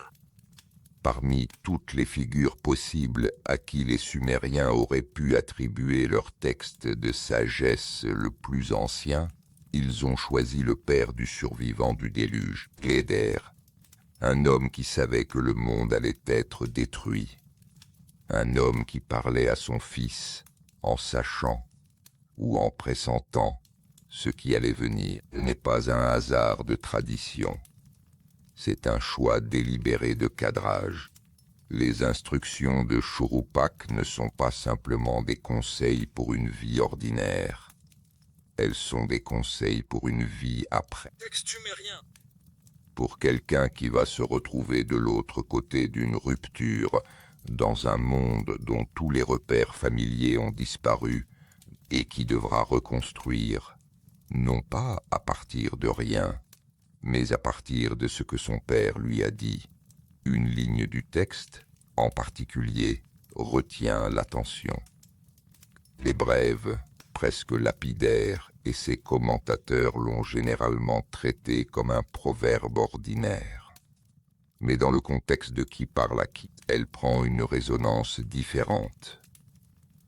Parmi toutes les figures possibles à qui les Sumériens auraient pu attribuer leur texte de sagesse le plus ancien, ils ont choisi le père du survivant du déluge, Gléder, un homme qui savait que le monde allait être détruit, un homme qui parlait à son fils en sachant ou en pressentant ce qui allait venir. Ce n'est pas un hasard de tradition. C'est un choix délibéré de cadrage. Les instructions de Churupak ne sont pas simplement des conseils pour une vie ordinaire. Elles sont des conseils pour une vie après. Texte sumérien. Pour quelqu'un qui va se retrouver de l'autre côté d'une rupture, dans un monde dont tous les repères familiers ont disparu, et qui devra reconstruire, non pas à partir de rien, mais à partir de ce que son père lui a dit. Une ligne du texte, en particulier, retient l'attention. Les brèves, presque lapidaires, et ses commentateurs l'ont généralement traité comme un proverbe ordinaire. Mais dans le contexte de qui parle à qui, elle prend une résonance différente.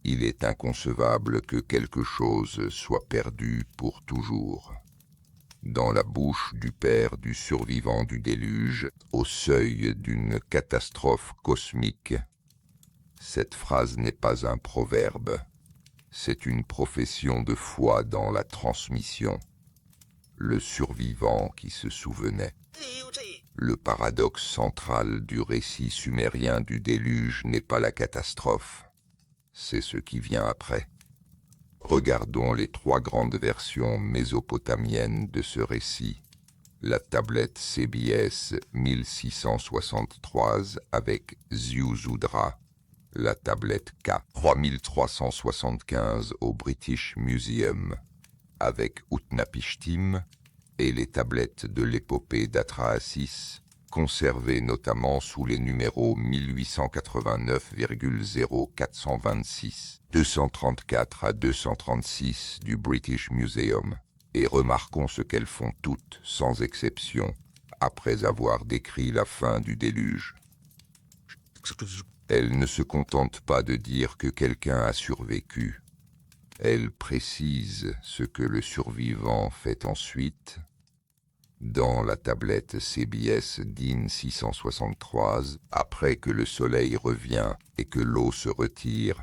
Il est inconcevable que quelque chose soit perdu pour toujours. Dans la bouche du père du survivant du déluge, au seuil d'une catastrophe cosmique, cette phrase n'est pas un proverbe, c'est une profession de foi dans la transmission. Le survivant qui se souvenait. Le paradoxe central du récit sumérien du déluge n'est pas la catastrophe, c'est ce qui vient après. Regardons les 3 grandes versions mésopotamiennes de ce récit. La tablette CBS 1663 avec Ziusudra, la tablette K 3375 au British Museum avec Utnapishtim, et les tablettes de l'épopée d'Atrahasis, conservées notamment sous les numéros 1889,0426, 234 à 236 du British Museum, et remarquons ce qu'elles font toutes, sans exception, après avoir décrit la fin du déluge. Elles ne se contentent pas de dire que quelqu'un a survécu. Elle précise ce que le survivant fait ensuite. Dans la tablette CBS DIN 663, après que le soleil revient et que l'eau se retire,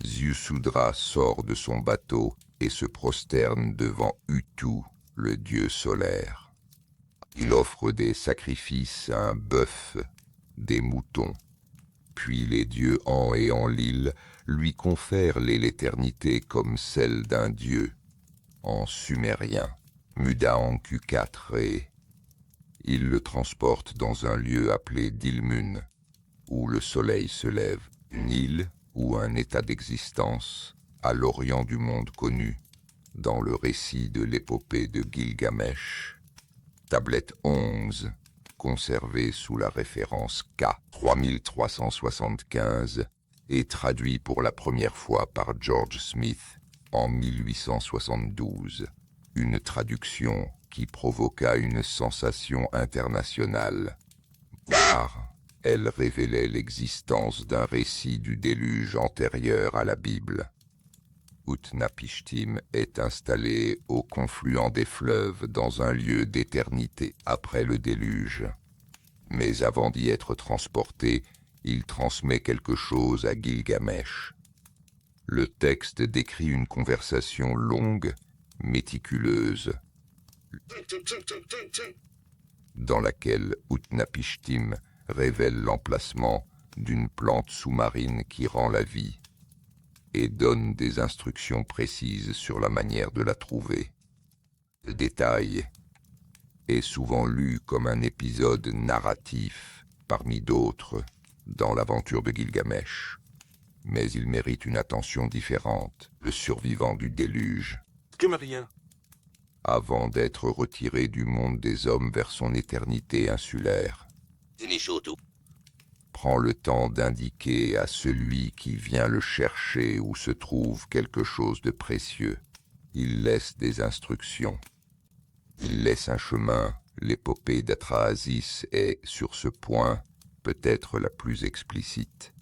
Ziusudra sort de son bateau et se prosterne devant Utu, le dieu solaire. Il offre des sacrifices à un bœuf, des moutons. Puis les dieux An et Enlil lui confèrent l'éternité comme celle d'un dieu, en sumérien, Mudaanku-4 il le transporte dans un lieu appelé Dilmun, où le soleil se lève, une île ou un état d'existence, à l'orient du monde connu, dans le récit de l'épopée de Gilgamesh. Tablette 11, conservée sous la référence K 3375 et traduit pour la première fois par George Smith en 1872. Une traduction qui provoqua une sensation internationale, car elle révélait l'existence d'un récit du déluge antérieur à la Bible. Utnapishtim est installé au confluent des fleuves dans un lieu d'éternité après le déluge. Mais avant d'y être transporté, il transmet quelque chose à Gilgamesh. Le texte décrit une conversation longue, méticuleuse, dans laquelle Utnapishtim révèle l'emplacement d'une plante sous-marine qui rend la vie et donne des instructions précises sur la manière de la trouver. Le détail est souvent lu comme un épisode narratif parmi d'autres dans l'aventure de Gilgamesh, mais il mérite une attention différente. Le survivant du déluge, avant d'être retiré du monde des hommes vers son éternité insulaire, prend le temps d'indiquer à celui qui vient le chercher où se trouve quelque chose de précieux. Il laisse des instructions. Il laisse un chemin. L'épopée d'Atrahasis est, sur ce point, peut-être la plus explicite.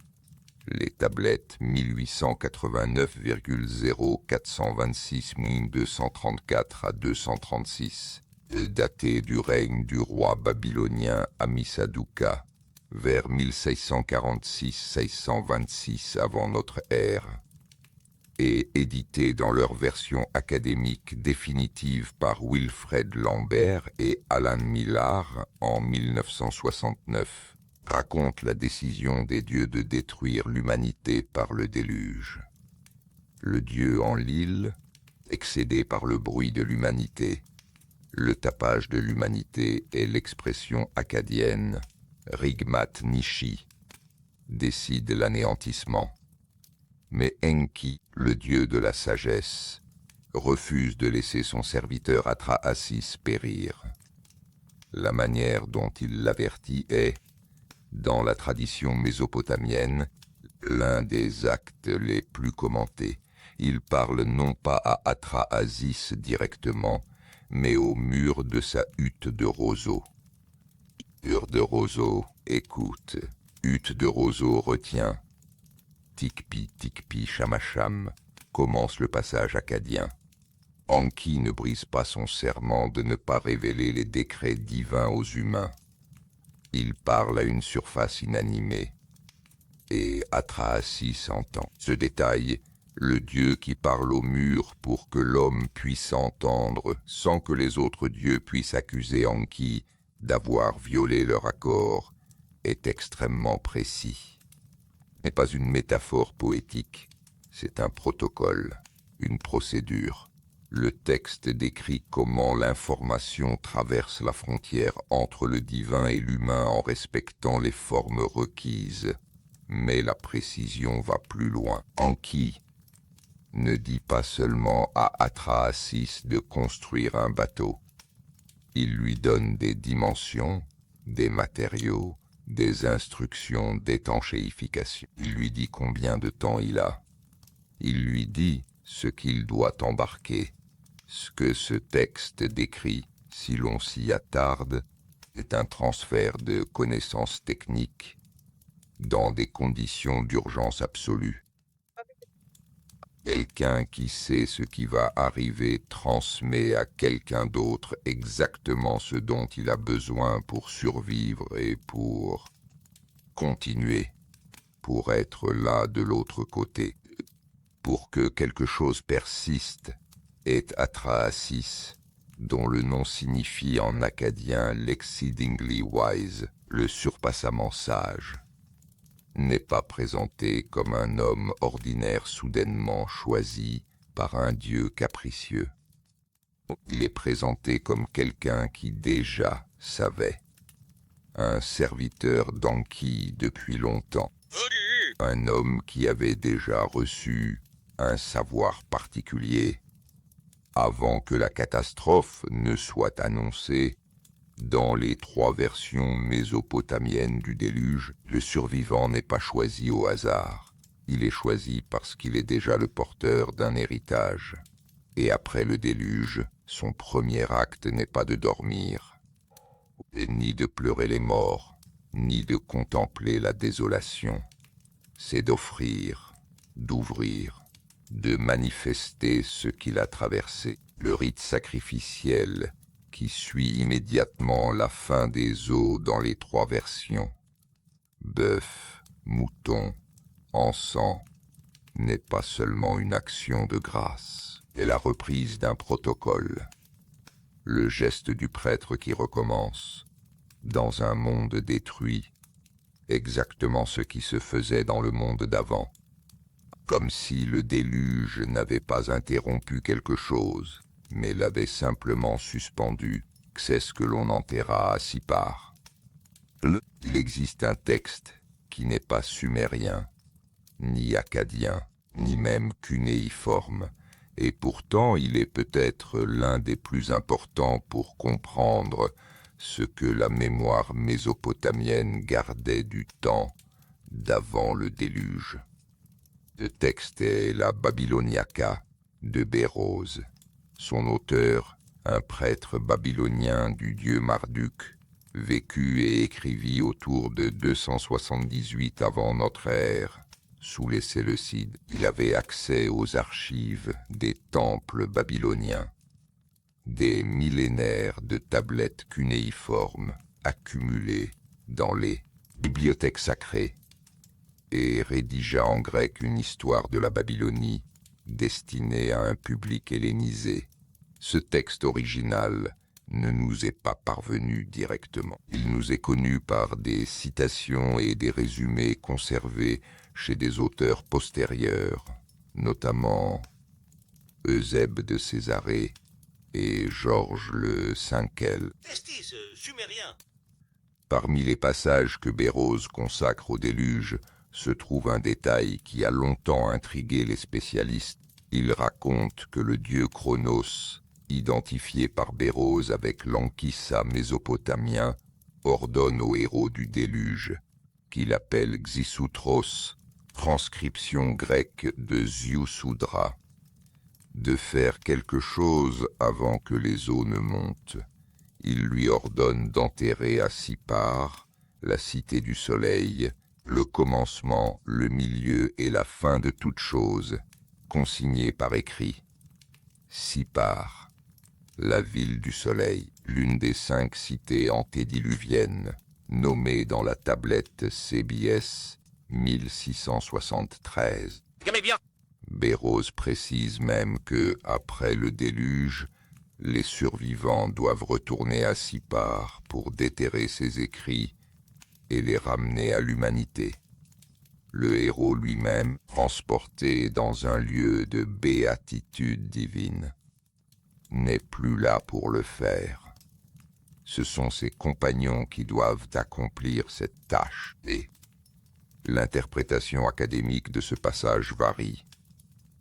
Les tablettes 1889,0426-234 à 236, datées du règne du roi babylonien Amisaduka, vers 1646-1626 avant notre ère, et éditées dans leur version académique définitive par Wilfred Lambert et Alan Millar en 1969. Raconte la décision des dieux de détruire l'humanité par le déluge. Le dieu Enlil, excédé par le bruit de l'humanité, le tapage de l'humanité et l'expression acadienne Rigmat Nishi, décide l'anéantissement. Mais Enki, le dieu de la sagesse, refuse de laisser son serviteur Atrahasis périr. La manière dont il l'avertit est, dans la tradition mésopotamienne, l'un des actes les plus commentés. Il parle non pas à Atrahasis directement, mais au mur de sa hutte de roseau. Mur de roseau, écoute. Hutte de roseau, retient. Tikpi, tikpi, chamacham, commence le passage acadien. Enki ne brise pas son serment de ne pas révéler les décrets divins aux humains. Il parle à une surface inanimée. Et Atrahasis entend. Ce détail, le dieu qui parle au mur pour que l'homme puisse entendre sans que les autres dieux puissent accuser Enki d'avoir violé leur accord, est extrêmement précis. N'est pas une métaphore poétique, c'est un protocole, une procédure. Le texte décrit comment l'information traverse la frontière entre le divin et l'humain en respectant les formes requises. Mais la précision va plus loin. Enki ne dit pas seulement à Atrahasis de construire un bateau. Il lui donne des dimensions, des matériaux, des instructions d'étanchéification. Il lui dit combien de temps il a. Il lui dit ce qu'il doit embarquer. Ce que ce texte décrit, si l'on s'y attarde, est un transfert de connaissances techniques dans des conditions d'urgence absolue. Quelqu'un qui sait ce qui va arriver transmet à quelqu'un d'autre exactement ce dont il a besoin pour survivre et pour continuer, pour être là de l'autre côté. Pour que quelque chose persiste, est atrahasis, dont le nom signifie en acadien l'exceedingly wise, le surpassamment sage, n'est pas présenté comme un homme ordinaire soudainement choisi par un dieu capricieux. Il est présenté comme quelqu'un qui déjà savait, un serviteur d'Enki depuis longtemps, un homme qui avait déjà reçu un savoir particulier avant que la catastrophe ne soit annoncée. Dans les 3 versions mésopotamiennes du déluge, le survivant n'est pas choisi au hasard. Il est choisi parce qu'il est déjà le porteur d'un héritage. Et après le déluge, son premier acte n'est pas de dormir, ni de pleurer les morts, ni de contempler la désolation. C'est d'offrir, d'ouvrir, de manifester ce qu'il a traversé. Le rite sacrificiel qui suit immédiatement la fin des eaux dans les 3 versions. Bœuf, mouton, encens, n'est pas seulement une action de grâce, et la reprise d'un protocole. Le geste du prêtre qui recommence, dans un monde détruit, exactement ce qui se faisait dans le monde d'avant, comme si le déluge n'avait pas interrompu quelque chose, mais l'avait simplement suspendu. C'est ce que l'on enterra à Sipar. Il existe un texte qui n'est pas sumérien, ni akkadien, ni même cunéiforme, et pourtant il est peut-être l'un des plus importants pour comprendre ce que la mémoire mésopotamienne gardait du temps d'avant le déluge. Ce texte est la Babyloniaca de Bérose. Son auteur, un prêtre babylonien du dieu Marduk, vécut et écrivit autour de 278 avant notre ère, sous les Séleucides. Il avait accès aux archives des temples babyloniens, des millénaires de tablettes cunéiformes accumulées dans les bibliothèques sacrées, et rédigea en grec une histoire de la Babylonie destinée à un public hellénisé. Ce texte original ne nous est pas parvenu directement. Il nous est connu par des citations et des résumés conservés chez des auteurs postérieurs, notamment Eusèbe de Césarée et Georges le Cinquel. Testis, sumérien. Parmi les passages que Bérose consacre au déluge, se trouve un détail qui a longtemps intrigué les spécialistes. Il raconte que le dieu Chronos, identifié par Bérose avec l'Ankissa mésopotamien, ordonne aux héros du déluge, qu'il appelle Xisutros, transcription grecque de Ziusudra, de faire quelque chose avant que les eaux ne montent. Il lui ordonne d'enterrer à Sipar, la cité du soleil, le commencement, le milieu et la fin de toute chose, consigné par écrit. Sipar, la ville du soleil, l'une des 5 cités antédiluviennes, nommée dans la tablette CBS 1673. Bérose précise même que, après le déluge, les survivants doivent retourner à Sipar pour déterrer ses écrits et les ramener à l'humanité. Le héros lui-même, transporté dans un lieu de béatitude divine, n'est plus là pour le faire. Ce sont ses compagnons qui doivent accomplir cette tâche, et l'interprétation académique de ce passage varie.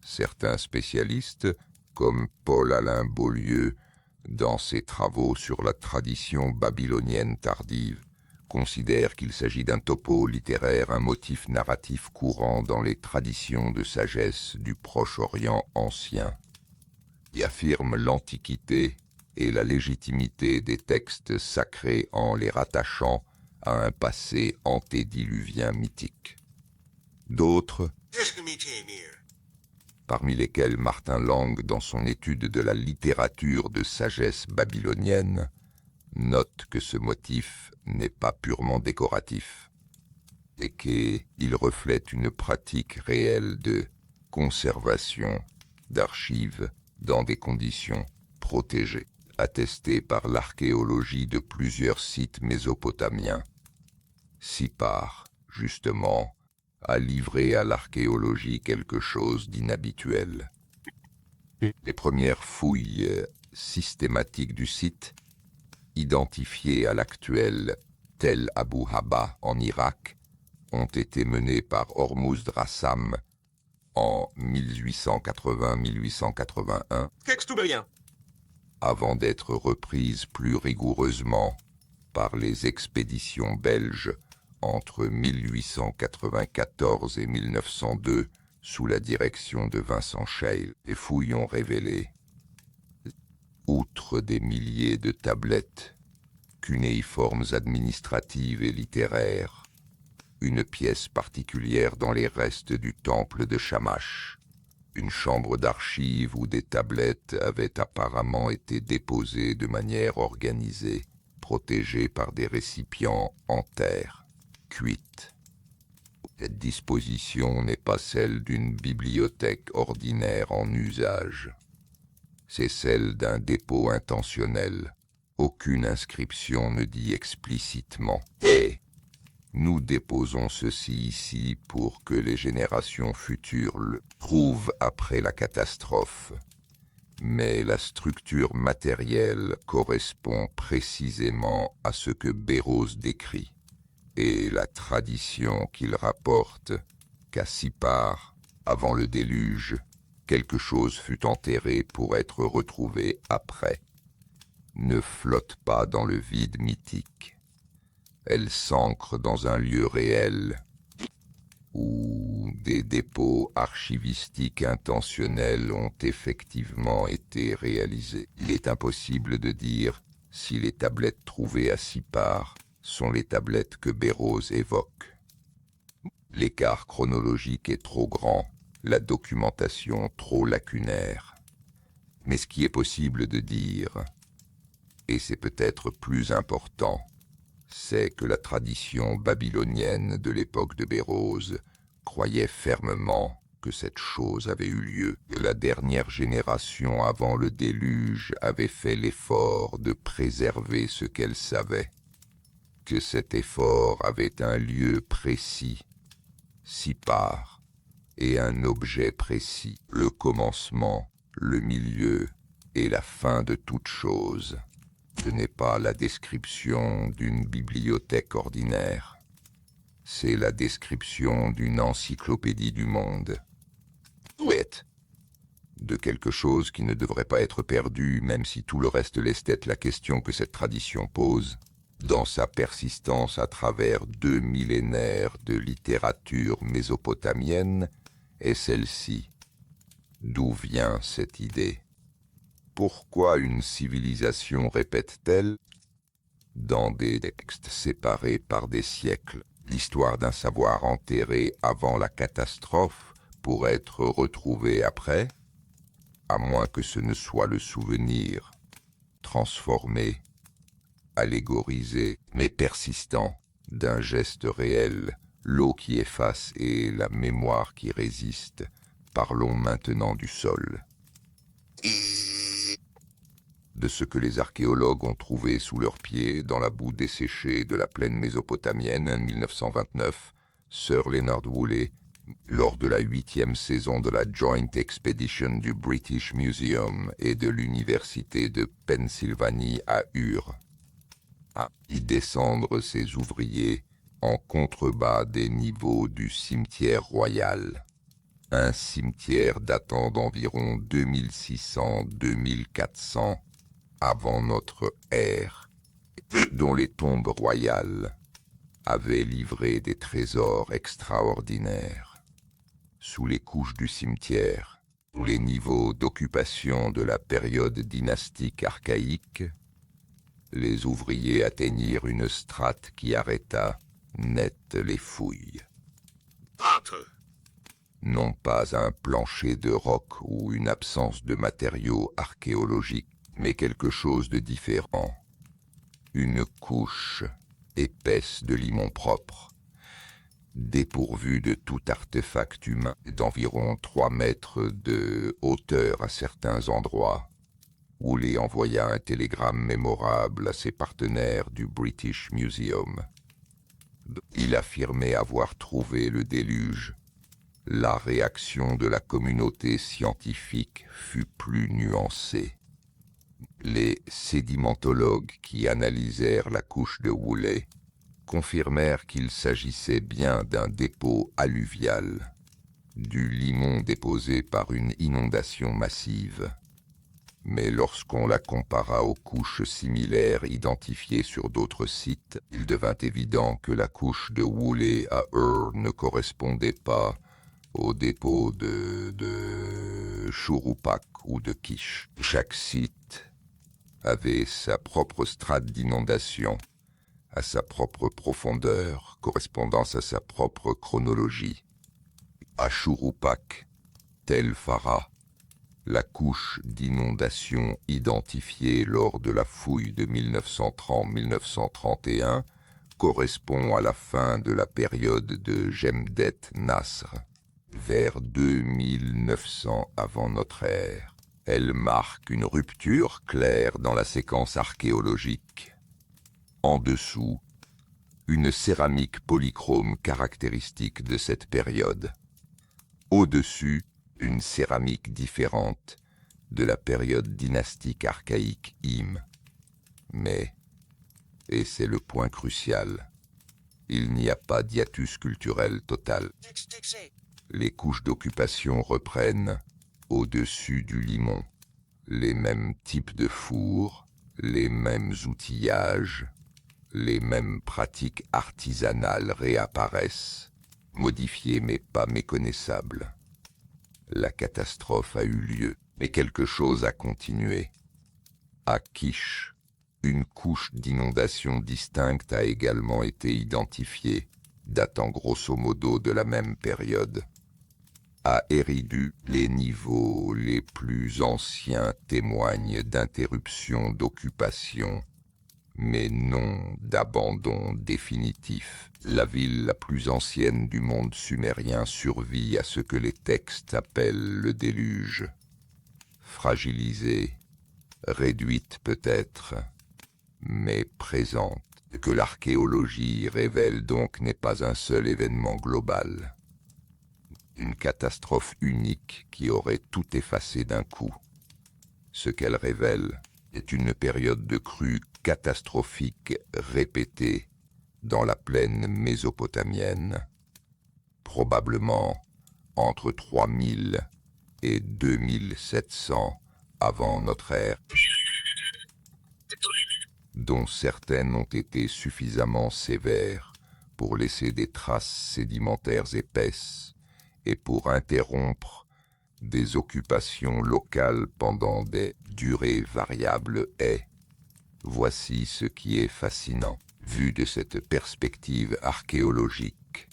Certains spécialistes, comme Paul-Alain Beaulieu, dans ses travaux sur la tradition babylonienne tardive, considèrent qu'il s'agit d'un topo littéraire, un motif narratif courant dans les traditions de sagesse du Proche-Orient ancien, qui affirme l'antiquité et la légitimité des textes sacrés en les rattachant à un passé antédiluvien mythique. D'autres parmi lesquels Martin Lang, dans son étude de la littérature de sagesse babylonienne, note que ce motif n'est pas purement décoratif et qu'il reflète une pratique réelle de conservation d'archives dans des conditions protégées, attestée par l'archéologie de plusieurs sites mésopotamiens. Sipar, justement, a livré à l'archéologie quelque chose d'inhabituel. Les premières fouilles systématiques du site, identifiées à l'actuel Tel Abu Haba en Irak, ont été menées par Hormuzd Rassam en 1880-1881, avant d'être reprises plus rigoureusement par les expéditions belges entre 1894 et 1902 sous la direction de Vincent Scheil. Les fouilles ont révélé, outre des milliers de tablettes cunéiformes administratives et littéraires, une pièce particulière dans les restes du temple de Shamash, une chambre d'archives où des tablettes avaient apparemment été déposées de manière organisée, protégées par des récipients en terre cuite. Cette disposition n'est pas celle d'une bibliothèque ordinaire en usage. C'est celle d'un dépôt intentionnel. Aucune inscription ne dit explicitement « Et nous déposons ceci ici pour que les générations futures le trouvent après la catastrophe. » Mais la structure matérielle correspond précisément à ce que Béroz décrit. Et la tradition qu'il rapporte qu'à Sipar, avant le déluge, quelque chose fut enterré pour être retrouvé après, ne flotte pas dans le vide mythique. Elle s'ancre dans un lieu réel où des dépôts archivistiques intentionnels ont effectivement été réalisés. Il est impossible de dire si les tablettes trouvées à Sipar sont les tablettes que Béroz évoque. L'écart chronologique est trop grand, la documentation trop lacunaire. Mais ce qui est possible de dire, et c'est peut-être plus important, c'est que la tradition babylonienne de l'époque de Béroz croyait fermement que cette chose avait eu lieu, que la dernière génération avant le déluge avait fait l'effort de préserver ce qu'elle savait, que cet effort avait un lieu précis, Sipar, et un objet précis, le commencement, le milieu et la fin de toute chose. Ce n'est pas la description d'une bibliothèque ordinaire, c'est la description d'une encyclopédie du monde. Ouais. De quelque chose qui ne devrait pas être perdu, même si tout le reste laisse tête la question que cette tradition pose, dans sa persistance à travers 2 millénaires de littérature mésopotamienne, est celle-ci. D'où vient cette idée? Pourquoi une civilisation répète-t-elle, dans des textes séparés par des siècles, l'histoire d'un savoir enterré avant la catastrophe pour être retrouvé après, à moins que ce ne soit le souvenir, transformé, allégorisé, mais persistant, d'un geste réel, l'eau qui efface et la mémoire qui résiste. Parlons maintenant du sol. De ce que les archéologues ont trouvé sous leurs pieds dans la boue desséchée de la plaine mésopotamienne en 1929, Sir Leonard Woolley, lors de la 8e saison de la Joint Expedition du British Museum et de l'Université de Pennsylvanie à Ur, à y descendre ses ouvriers en contrebas des niveaux du cimetière royal. Un cimetière datant d'environ 2600-2400 avant notre ère, dont les tombes royales avaient livré des trésors extraordinaires. Sous les couches du cimetière, les niveaux d'occupation de la période dynastique archaïque, les ouvriers atteignirent une strate qui arrêta net les fouilles. Entre. non pas un plancher de roc ou une absence de matériaux archéologiques, mais quelque chose de différent. Une couche épaisse de limon propre, dépourvue de tout artefact humain, d'environ 3 mètres de hauteur à certains endroits. Woolley envoya un télégramme mémorable à ses partenaires du British Museum. Il affirmait avoir trouvé le déluge. La réaction de la communauté scientifique fut plus nuancée. Les sédimentologues qui analysèrent la couche de Woolley confirmèrent qu'il s'agissait bien d'un dépôt alluvial, du limon déposé par une inondation massive. Mais lorsqu'on la compara aux couches similaires identifiées sur d'autres sites, il devint évident que la couche de Woolley à Ur ne correspondait pas au dépôt de Chouroupak ou de Kish. Chaque site avait sa propre strate d'inondation, à sa propre profondeur, correspondance à sa propre chronologie. À Chouroupak, tel Farah, la couche d'inondation identifiée lors de la fouille de 1930-1931 correspond à la fin de la période de Jemdet Nasr, vers 2900 avant notre ère. Elle marque une rupture claire dans la séquence archéologique. En dessous, une céramique polychrome caractéristique de cette période. Au-dessus, une céramique différente de la période dynastique archaïque Im. Mais, et c'est le point crucial, il n'y a pas d'hiatus culturel total. Les couches d'occupation reprennent, au-dessus du limon, les mêmes types de fours, les mêmes outillages, les mêmes pratiques artisanales réapparaissent, modifiées mais pas méconnaissables. La catastrophe a eu lieu, mais quelque chose a continué. À Kish, une couche d'inondation distincte a également été identifiée, datant grosso modo de la même période. À Eridu, les niveaux les plus anciens témoignent d'interruptions d'occupation, mais non d'abandon définitif. La ville la plus ancienne du monde sumérien survit à ce que les textes appellent le déluge. Fragilisée, réduite peut-être, mais présente, que l'archéologie révèle donc n'est pas un seul événement global. Une catastrophe unique qui aurait tout effacé d'un coup. Ce qu'elle révèle est une période de crue catastrophique répétée dans la plaine mésopotamienne, probablement entre 3000 et 2700 avant notre ère, dont certaines ont été suffisamment sévères pour laisser des traces sédimentaires épaisses et pour interrompre des occupations locales pendant des durées variables et voici ce qui est fascinant, vu de cette perspective archéologique.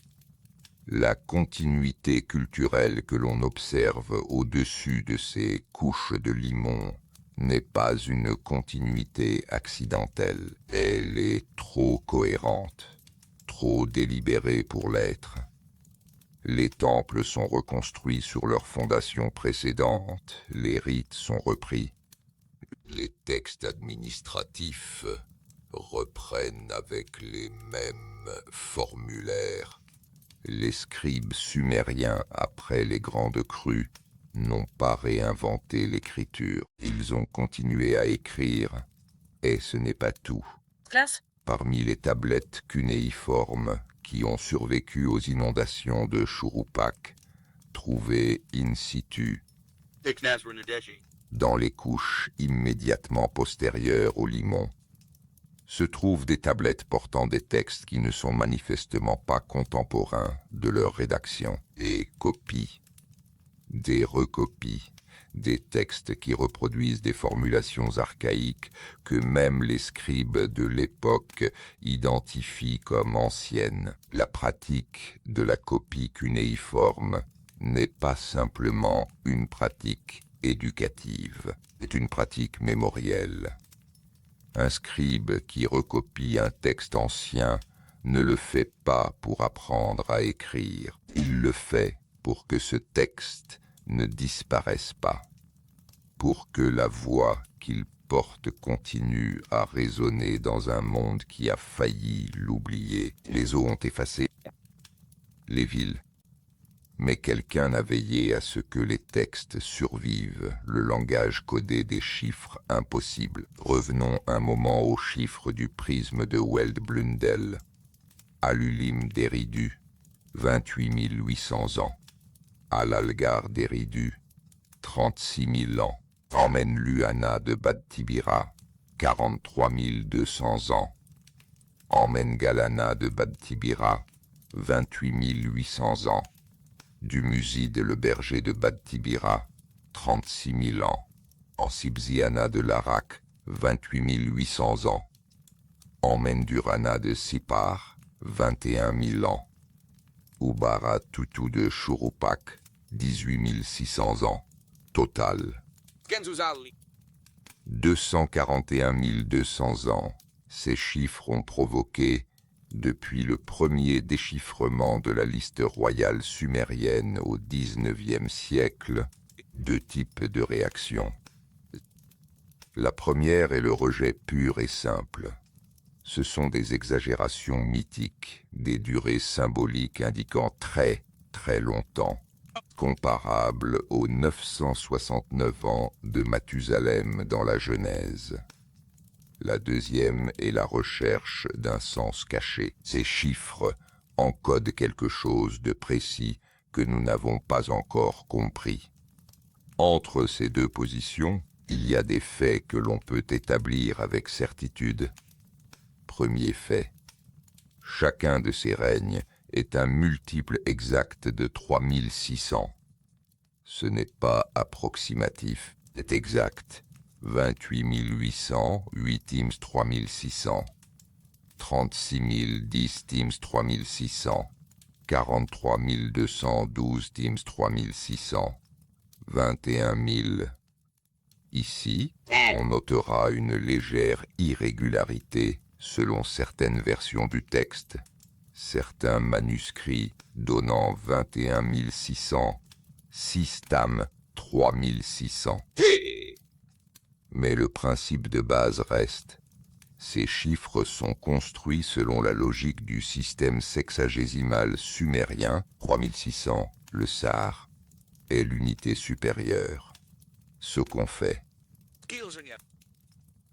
La continuité culturelle que l'on observe au-dessus de ces couches de limon n'est pas une continuité accidentelle. Elle est trop cohérente, trop délibérée pour l'être. Les temples sont reconstruits sur leurs fondations précédentes, les rites sont repris. Les textes administratifs reprennent avec les mêmes formulaires. Les scribes sumériens, après les grandes crues, n'ont pas réinventé l'écriture. Ils ont continué à écrire, et ce n'est pas tout. Classe. Parmi les tablettes cunéiformes qui ont survécu aux inondations de Chouroupak, trouvées in situ, dans les couches immédiatement postérieures au limon, se trouvent des tablettes portant des textes qui ne sont manifestement pas contemporains de leur rédaction, et copies, des recopies, des textes qui reproduisent des formulations archaïques que même les scribes de l'époque identifient comme anciennes. La pratique de la copie cunéiforme n'est pas simplement une pratique éducative, c'est une pratique mémorielle. Un scribe qui recopie un texte ancien ne le fait pas pour apprendre à écrire, il le fait pour que ce texte ne disparaisse pas, pour que la voix qu'il porte continue à résonner dans un monde qui a failli l'oublier. Les eaux ont effacé les villes, mais quelqu'un a veillé à ce que les textes survivent, le langage codé des chiffres impossibles. Revenons un moment aux chiffres du prisme de Weld Blundell. Alulim d'Eridu, 28 800 ans. Al-Algar d'Eridu, 36 000 ans. Emmène Luana de Bad Tibira, 43 200 ans. Emmène Galana de Bad Tibira, 28 800 ans. Du Muside le berger de Bad Tibira, 36 000 ans. En Sibziana de Larak, 28 800 ans. Emmène Durana de Sipar, 21 000 ans. Ubara Tutu de Churupak, 18 600 ans. Total. 241 200 ans. Ces chiffres ont provoqué, depuis le premier déchiffrement de la liste royale sumérienne au XIXe siècle, deux types de réactions. La première est le rejet pur et simple. Ce sont des exagérations mythiques, des durées symboliques indiquant très, très longtemps, comparables aux 969 ans de Mathusalem dans la Genèse. La deuxième est la recherche d'un sens caché. Ces chiffres encodent quelque chose de précis que nous n'avons pas encore compris. Entre ces deux positions, il y a des faits que l'on peut établir avec certitude. Premier fait, chacun de ces règnes est un multiple exact de 3600. Ce n'est pas approximatif, c'est exact. 28 800, 8 teams 3600. 36 000, 10 teams 3600. 43 200, 12 teams 3600. 21 000. Ici, on notera une légère irrégularité selon certaines versions du texte. Certains manuscrits donnant 21 600, 6 tam 3600. Mais le principe de base reste. Ces chiffres sont construits selon la logique du système sexagésimal sumérien, 3600, le sar, est l'unité supérieure. Ce qu'on fait.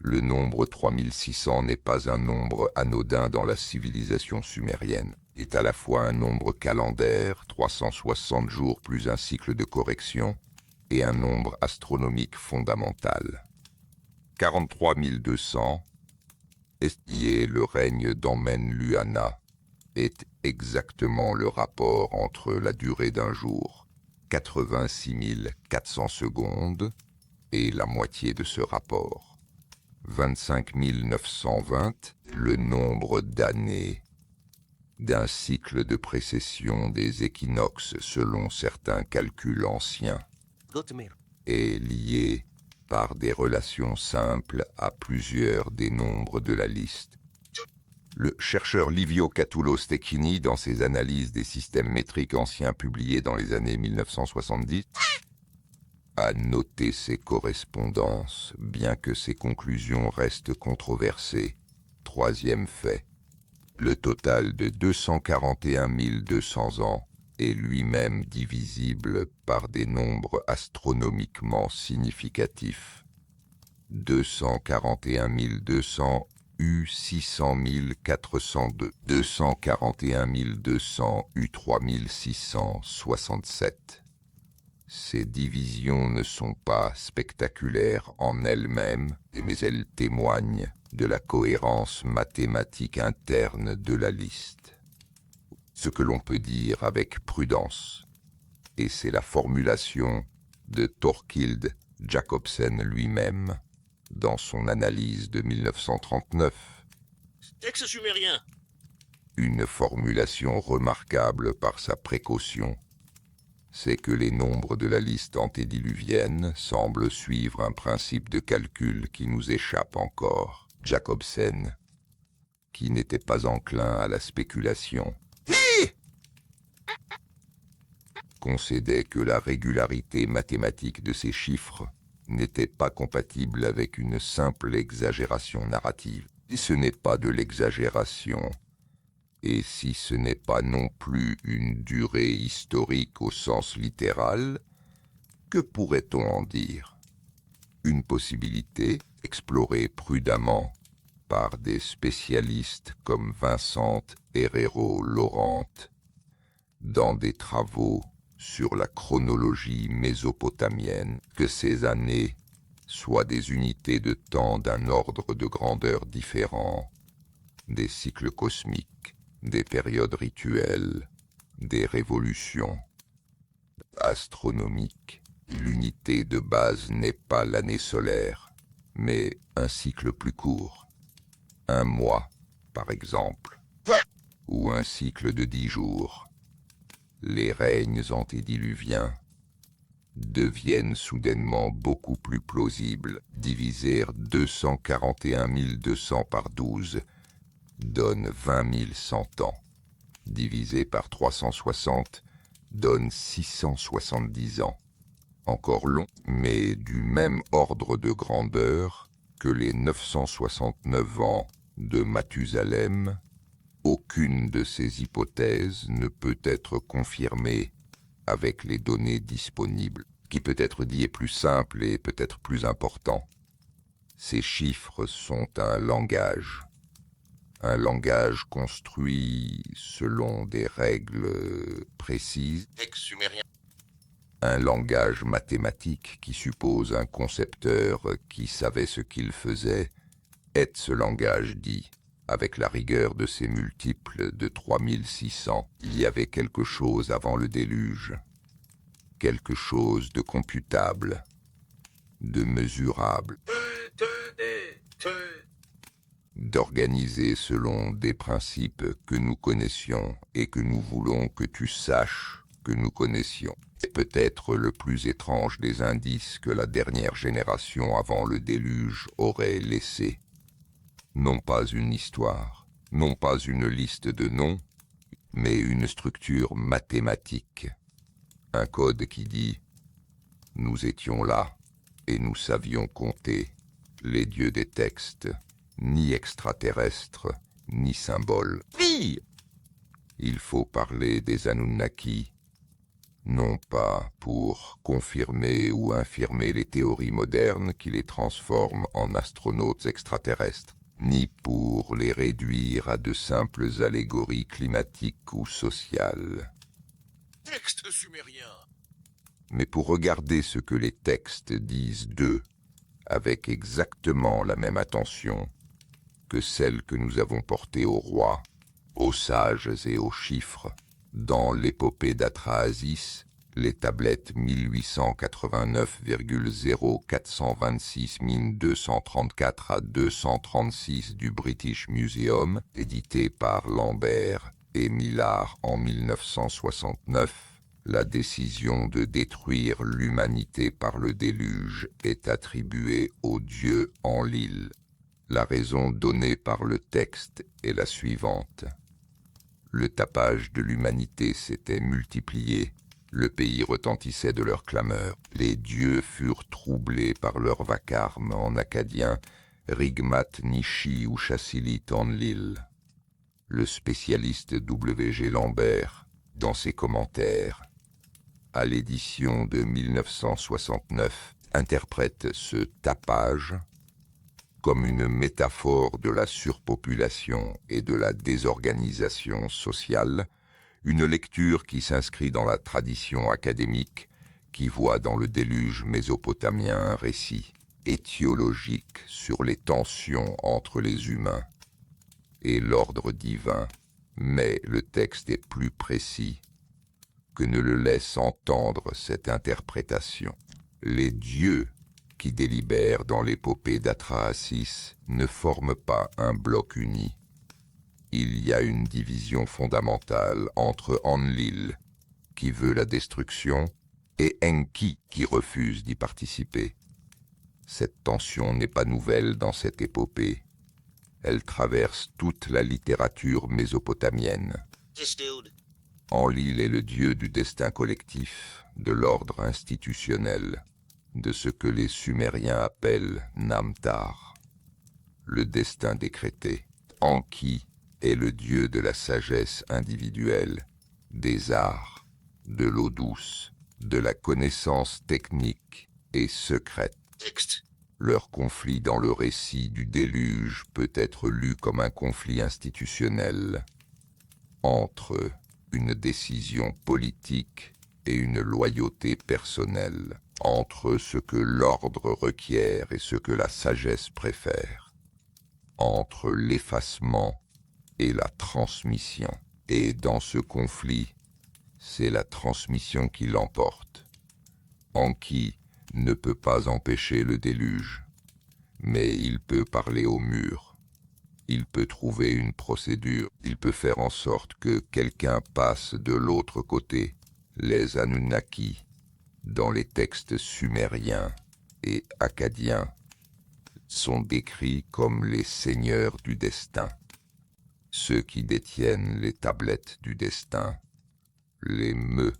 Le nombre 3600 n'est pas un nombre anodin dans la civilisation sumérienne. Il est à la fois un nombre calendaire, 360 jours plus un cycle de correction, et un nombre astronomique fondamental. 43 200, est le règne d'Emmen-Luana, est exactement le rapport entre la durée d'un jour, 86 400 secondes, et la moitié de ce rapport. 25 920, le nombre d'années d'un cycle de précession des équinoxes selon certains calculs anciens, est lié par des relations simples à plusieurs des nombres de la liste. Le chercheur Livio Catullo Stecchini, dans ses analyses des systèmes métriques anciens publiées dans les années 1970, a noté ces correspondances, bien que ces conclusions restent controversées. Troisième fait, le total de 241 200 ans est lui-même divisible par des nombres astronomiquement significatifs. 241 200 U 600 402, 241 200 U 3667. Ces divisions ne sont pas spectaculaires en elles-mêmes, mais elles témoignent de la cohérence mathématique interne de la liste. Ce que l'on peut dire avec prudence, et c'est la formulation de Thorkild Jacobsen lui-même dans son analyse de 1939. Texte sumérien. Une formulation remarquable par sa précaution. c'est que les nombres de la liste antédiluvienne semblent suivre un principe de calcul qui nous échappe encore. Jacobsen, qui n'était pas enclin à la spéculation, concédait que la régularité mathématique de ces chiffres n'était pas compatible avec une simple exagération narrative. Et ce n'est pas de l'exagération, et si ce n'est pas non plus une durée historique au sens littéral, que pourrait-on en dire? Une possibilité explorée prudemment par des spécialistes comme Vincent Herrero-Laurent dans des travaux sur la chronologie mésopotamienne, que ces années soient des unités de temps d'un ordre de grandeur différent, des cycles cosmiques, des périodes rituelles, des révolutions astronomiques. L'unité de base n'est pas l'année solaire, mais un cycle plus court. Un mois, par exemple, ou un cycle de 10 jours. Les règnes antédiluviens deviennent soudainement beaucoup plus plausibles. Diviser 241 200 par 12 donne 20 100 ans. Divisé par 360 donne 670 ans. Encore long, mais du même ordre de grandeur que les 969 ans de Mathusalem. Aucune de ces hypothèses ne peut être confirmée avec les données disponibles. Qui peut être dit est plus simple et peut-être plus important. Ces chiffres sont un langage construit selon des règles précises. Ex-sumérien. Un langage mathématique qui suppose un concepteur qui savait ce qu'il faisait, est ce langage dit, avec la rigueur de ses multiples de 3600. Il y avait quelque chose avant le déluge, quelque chose de computable, de mesurable, d'organisé selon des principes que nous connaissions et que nous voulons que tu saches que nous connaissions. C'est peut-être le plus étrange des indices que la dernière génération avant le déluge aurait laissé. Non pas une histoire, non pas une liste de noms, mais une structure mathématique. Un code qui dit « Nous étions là et nous savions compter les dieux des textes, ni extraterrestres, ni symboles. » Il faut parler des Anunnaki, non pas pour confirmer ou infirmer les théories modernes qui les transforment en astronautes extraterrestres, ni pour les réduire à de simples allégories climatiques ou sociales, Texte sumérien. mais pour regarder ce que les textes disent d'eux, avec exactement la même attention que celle que nous avons portée aux rois, aux sages et aux chiffres, dans l'épopée d'Atrahasis, les tablettes 1889,0426 234 à 236 du British Museum, édité par Lambert et Millard en 1969, la décision de détruire l'humanité par le déluge est attribuée au dieu Enlil. La raison donnée par le texte est la suivante. Le tapage de l'humanité s'était multiplié, le pays retentissait de leurs clameurs. Les dieux furent troublés par leur vacarme en acadien, Rigmat Nishi ou Chassilit Enlil. Le spécialiste W.G. Lambert, dans ses commentaires, à l'édition de 1969, interprète ce tapage comme une métaphore de la surpopulation et de la désorganisation sociale, une lecture qui s'inscrit dans la tradition académique, qui voit dans le déluge mésopotamien un récit étiologique sur les tensions entre les humains et l'ordre divin, mais le texte est plus précis que ne le laisse entendre cette interprétation. Les dieux qui délibèrent dans l'épopée d'Atrahasis ne forment pas un bloc uni. Il y a une division fondamentale entre Enlil, qui veut la destruction, et Enki qui refuse d'y participer. Cette tension n'est pas nouvelle dans cette épopée. Elle traverse toute la littérature mésopotamienne. This dude. Enlil est le dieu du destin collectif, de l'ordre institutionnel, de ce que les Sumériens appellent Namtar, le destin décrété. Enki est le dieu de la sagesse individuelle, des arts, de l'eau douce, de la connaissance technique et secrète. Text. Leur conflit dans le récit du déluge peut être lu comme un conflit institutionnel entre une décision politique et une loyauté personnelle, entre ce que l'ordre requiert et ce que la sagesse préfère, entre l'effacement et la transmission. Et dans ce conflit, c'est la transmission qui l'emporte. Enki ne peut pas empêcher le déluge, mais il peut parler au mur. Il peut trouver une procédure, il peut faire en sorte que quelqu'un passe de l'autre côté. Les Anunnaki, dans les textes sumériens et akkadiens, sont décrits comme les seigneurs du destin, ceux qui détiennent les tablettes du destin, les meux,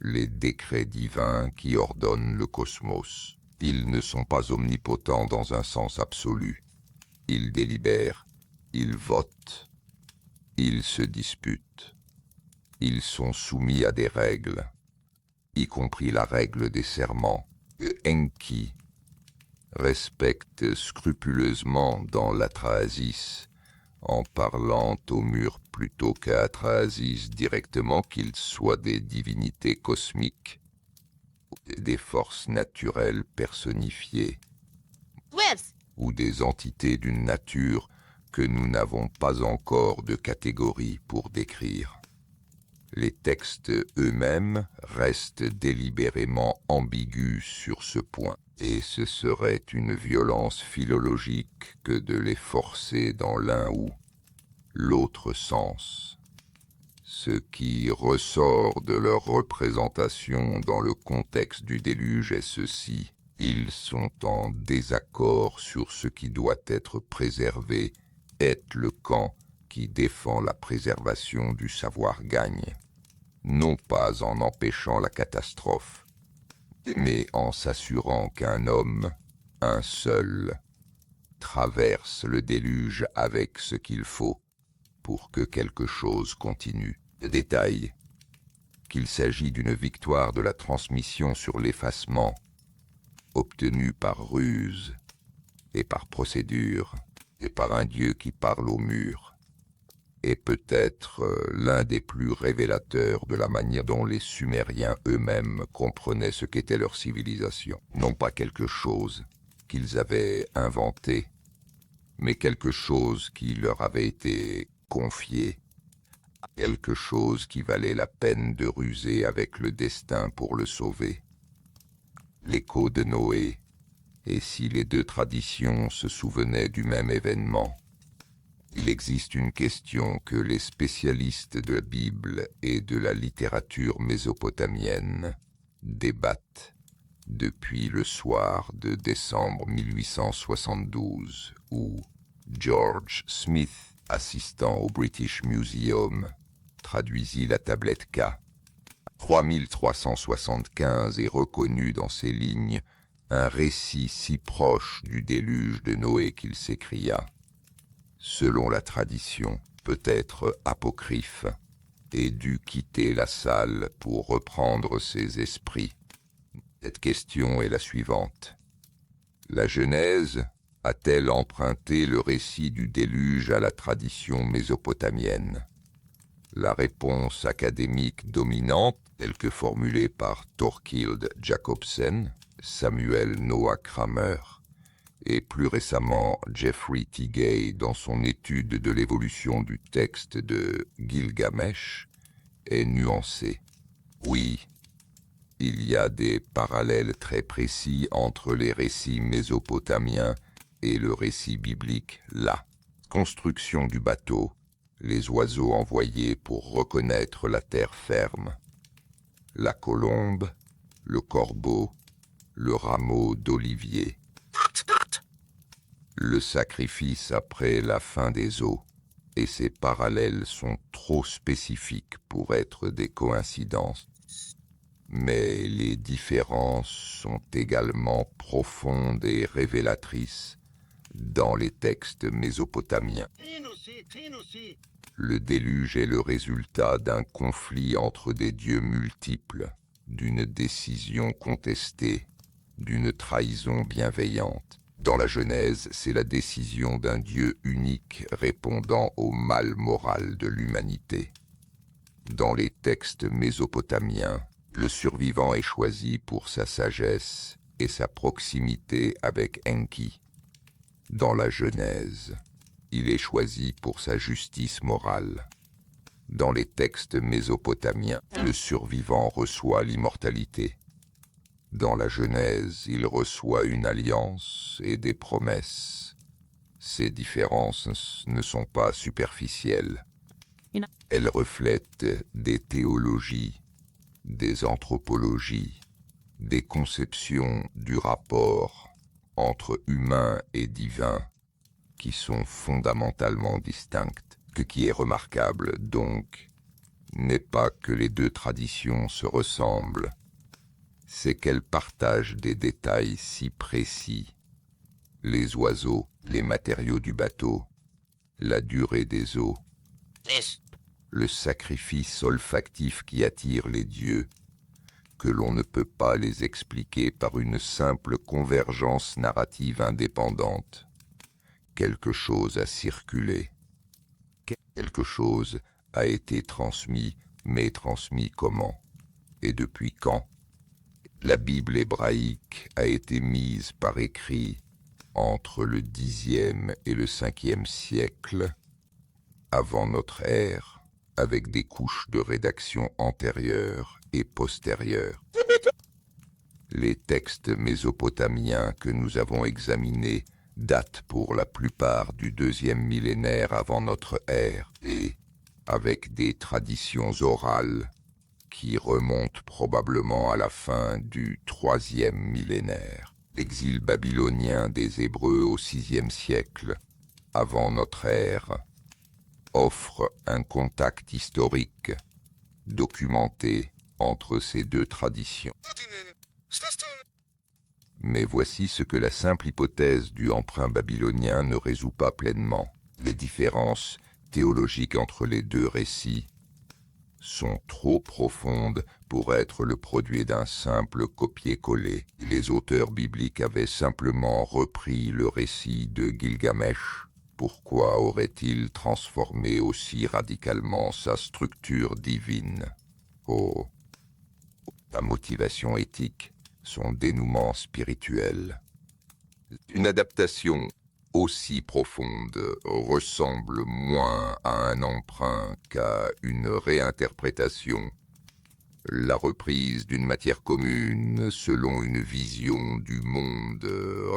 les décrets divins qui ordonnent le cosmos. Ils ne sont pas omnipotents dans un sens absolu. Ils délibèrent, ils votent, ils se disputent. Ils sont soumis à des règles, y compris la règle des serments, que Enki respecte scrupuleusement dans l'Atrahasis, en parlant au mur plutôt qu'à Atrahasis directement, qu'ils soient des divinités cosmiques, des forces naturelles personnifiées, Swift! ou des entités d'une nature que nous n'avons pas encore de catégorie pour décrire. Les textes eux-mêmes restent délibérément ambigus sur ce point, et ce serait une violence philologique que de les forcer dans l'un ou l'autre sens. Ce qui ressort de leur représentation dans le contexte du déluge est ceci: ils sont en désaccord sur ce qui doit être préservé, et le camp qui défend la préservation du savoir gagne, non pas en empêchant la catastrophe, mais en s'assurant qu'un homme, un seul, traverse le déluge avec ce qu'il faut pour que quelque chose continue. Détail qu'il s'agit d'une victoire de la transmission sur l'effacement, obtenue par ruse et par procédure, et par un dieu qui parle au mur, est peut-être l'un des plus révélateurs de la manière dont les Sumériens eux-mêmes comprenaient ce qu'était leur civilisation. Non pas quelque chose qu'ils avaient inventé, mais quelque chose qui leur avait été confié, quelque chose qui valait la peine de ruser avec le destin pour le sauver. L'écho de Noé, et si les deux traditions se souvenaient du même événement. Il existe une question que les spécialistes de la Bible et de la littérature mésopotamienne débattent depuis le soir de décembre 1872, où George Smith, assistant au British Museum, traduisit la tablette K. 3375 est reconnu dans ces lignes un récit si proche du déluge de Noé qu'il s'écria, selon la tradition, peut-être apocryphe, et dut quitter la salle pour reprendre ses esprits. Cette question est la suivante. La Genèse a-t-elle emprunté le récit du déluge à la tradition mésopotamienne? La réponse académique dominante, telle que formulée par Thorkild Jacobsen, Samuel Noah Kramer, et plus récemment Jeffrey T. Gay dans son étude de l'évolution du texte de Gilgamesh, est nuancée. Oui, il y a des parallèles très précis entre les récits mésopotamiens et le récit biblique. La construction du bateau, les oiseaux envoyés pour reconnaître la terre ferme, la colombe, le corbeau, le rameau d'olivier. Le sacrifice après la fin des eaux, et ces parallèles sont trop spécifiques pour être des coïncidences. Mais les différences sont également profondes et révélatrices dans les textes mésopotamiens. Le déluge est le résultat d'un conflit entre des dieux multiples, d'une décision contestée, d'une trahison bienveillante. Dans la Genèse, c'est la décision d'un Dieu unique répondant au mal moral de l'humanité. Dans les textes mésopotamiens, le survivant est choisi pour sa sagesse et sa proximité avec Enki. Dans la Genèse, il est choisi pour sa justice morale. Dans les textes mésopotamiens, le survivant reçoit l'immortalité. Dans la Genèse, il reçoit une alliance et des promesses. Ces différences ne sont pas superficielles. Elles reflètent des théologies, des anthropologies, des conceptions du rapport entre humain et divin qui sont fondamentalement distinctes. Ce qui est remarquable, donc, n'est pas que les deux traditions se ressemblent, c'est qu'elles partagent des détails si précis. Les oiseaux, les matériaux du bateau, la durée des eaux, le sacrifice olfactif qui attire les dieux, que l'on ne peut pas les expliquer par une simple convergence narrative indépendante. Quelque chose a circulé. Quelque chose a été transmis, mais transmis comment? Et depuis quand? La Bible hébraïque a été mise par écrit entre le Xe et le Ve siècle avant notre ère, avec des couches de rédaction antérieures et postérieures. Les textes mésopotamiens que nous avons examinés datent pour la plupart du 2e millénaire avant notre ère et avec des traditions orales qui remontent probablement à la fin du 3e millénaire. L'exil babylonien des Hébreux au 6e siècle, avant notre ère, offre un contact historique, documenté entre ces deux traditions. Mais voici ce que la simple hypothèse du emprunt babylonien ne résout pas pleinement. Les différences théologiques entre les deux récits sont trop profondes pour être le produit d'un simple copier-coller. Les auteurs bibliques avaient simplement repris le récit de Gilgamesh. Pourquoi aurait-il transformé aussi radicalement sa structure divine? Oh, sa motivation éthique, son dénouement spirituel. Une adaptation aussi profonde ressemble moins à un emprunt qu'à une réinterprétation, la reprise d'une matière commune selon une vision du monde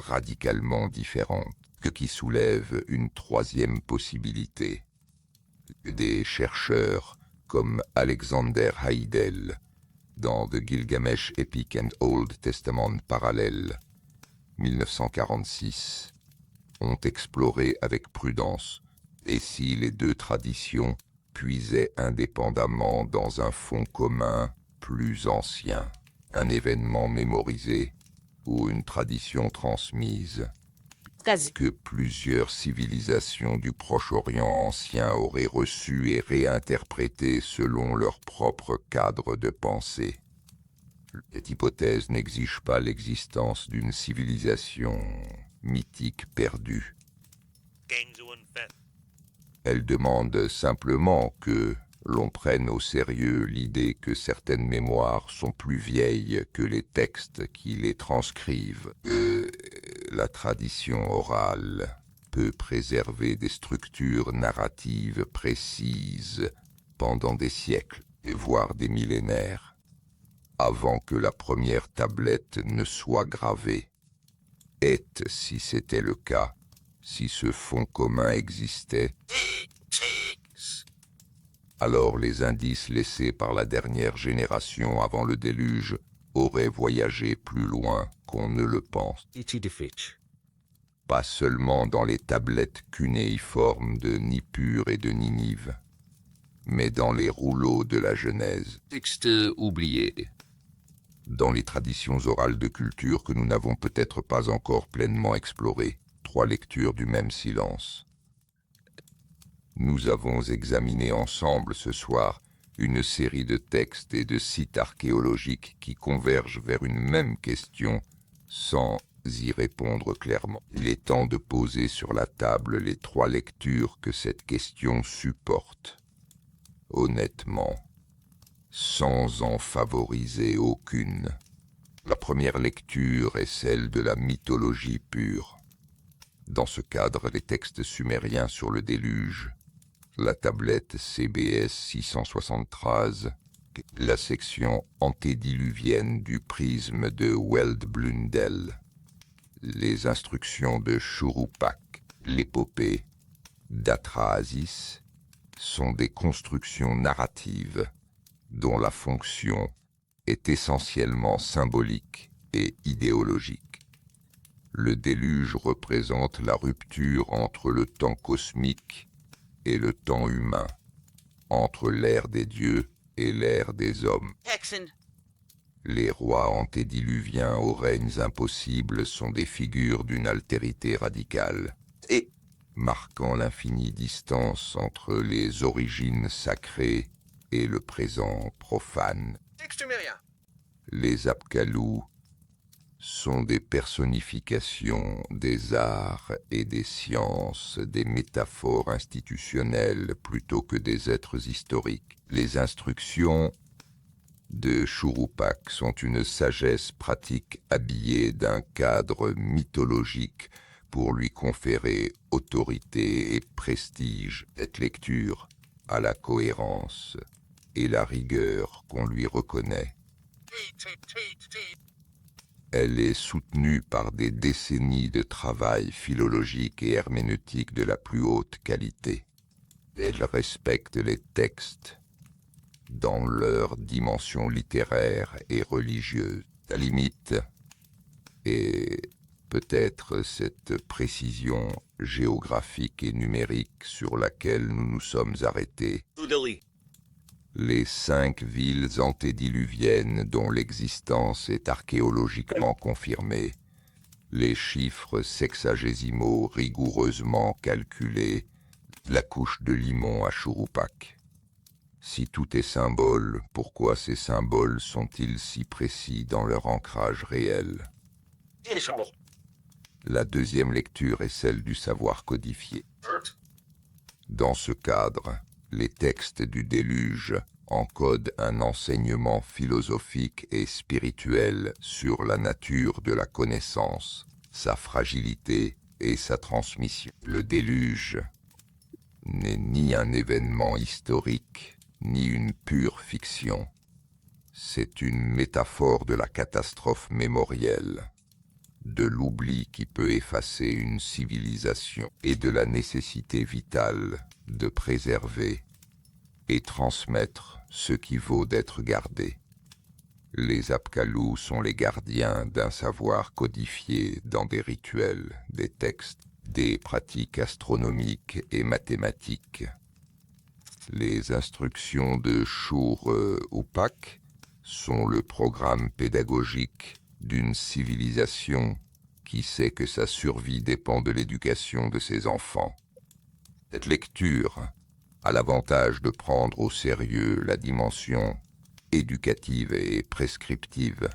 radicalement différente, ce qui soulève une troisième possibilité. Des chercheurs comme Alexander Heidel, dans The Gilgamesh Epic and Old Testament Parallel, 1946, ont exploré avec prudence et si les deux traditions puisaient indépendamment dans un fond commun plus ancien, un événement mémorisé ou une tradition transmise, que plusieurs civilisations du Proche-Orient ancien auraient reçu et réinterprété selon leur propre cadre de pensée. Cette hypothèse n'exige pas l'existence d'une civilisation mythique perdue. Elle demande simplement que l'on prenne au sérieux l'idée que certaines mémoires sont plus vieilles que les textes qui les transcrivent. La tradition orale peut préserver des structures narratives précises pendant des siècles, voire des millénaires, avant que la première tablette ne soit gravée. Et si c'était le cas, si ce fond commun existait, Alors les indices laissés par la dernière génération avant le déluge auraient voyagé plus loin qu'on ne le pense. Pas seulement dans les tablettes cunéiformes de Nippur et de Ninive, mais dans les rouleaux de la Genèse. Texte oublié. Dans les traditions orales de culture que nous n'avons peut-être pas encore pleinement explorées, 3 lectures du même silence. Nous avons examiné ensemble ce soir une série de textes et de sites archéologiques qui convergent vers une même question sans y répondre clairement. Il est temps de poser sur la table les 3 lectures que cette question supporte. Honnêtement, sans en favoriser aucune. La première lecture est celle de la mythologie pure. Dans ce cadre, les textes sumériens sur le déluge, la tablette CBS 673, la section antédiluvienne du prisme de Weld-Blundell, les instructions de Churupak, l'épopée d'Atrahasis, sont des constructions narratives dont la fonction est essentiellement symbolique et idéologique. Le déluge représente la rupture entre le temps cosmique et le temps humain, entre l'ère des dieux et l'ère des hommes. Les rois antédiluviens aux règnes impossibles sont des figures d'une altérité radicale, et marquant l'infinie distance entre les origines sacrées et le présent profane. Texte sumérien. Les Apkallu sont des personnifications des arts et des sciences, des métaphores institutionnelles plutôt que des êtres historiques. Les instructions de Churupak sont une sagesse pratique habillée d'un cadre mythologique pour lui conférer autorité et prestige. Cette lecture a la cohérence et la rigueur qu'on lui reconnaît. Elle est soutenue par des décennies de travail philologique et herméneutique de la plus haute qualité. Elle respecte les textes dans leur dimension littéraire et religieuse. La limite est peut-être cette précision géographique et numérique sur laquelle nous nous sommes arrêtés. Les 5 villes antédiluviennes dont l'existence est archéologiquement confirmée, les chiffres sexagésimaux rigoureusement calculés, la couche de limon à Churupak. Si tout est symbole, pourquoi ces symboles sont-ils si précis dans leur ancrage réel? La deuxième lecture est celle du savoir codifié. Dans ce cadre, les textes du déluge encodent un enseignement philosophique et spirituel sur la nature de la connaissance, sa fragilité et sa transmission. Le déluge n'est ni un événement historique, ni une pure fiction. C'est une métaphore de la catastrophe mémorielle, de l'oubli qui peut effacer une civilisation et de la nécessité vitale de préserver et transmettre ce qui vaut d'être gardé. Les Apkallu sont les gardiens d'un savoir codifié dans des rituels, des textes, des pratiques astronomiques et mathématiques. Les instructions de Churupak sont le programme pédagogique d'une civilisation qui sait que sa survie dépend de l'éducation de ses enfants. Cette lecture a l'avantage de prendre au sérieux la dimension éducative et prescriptive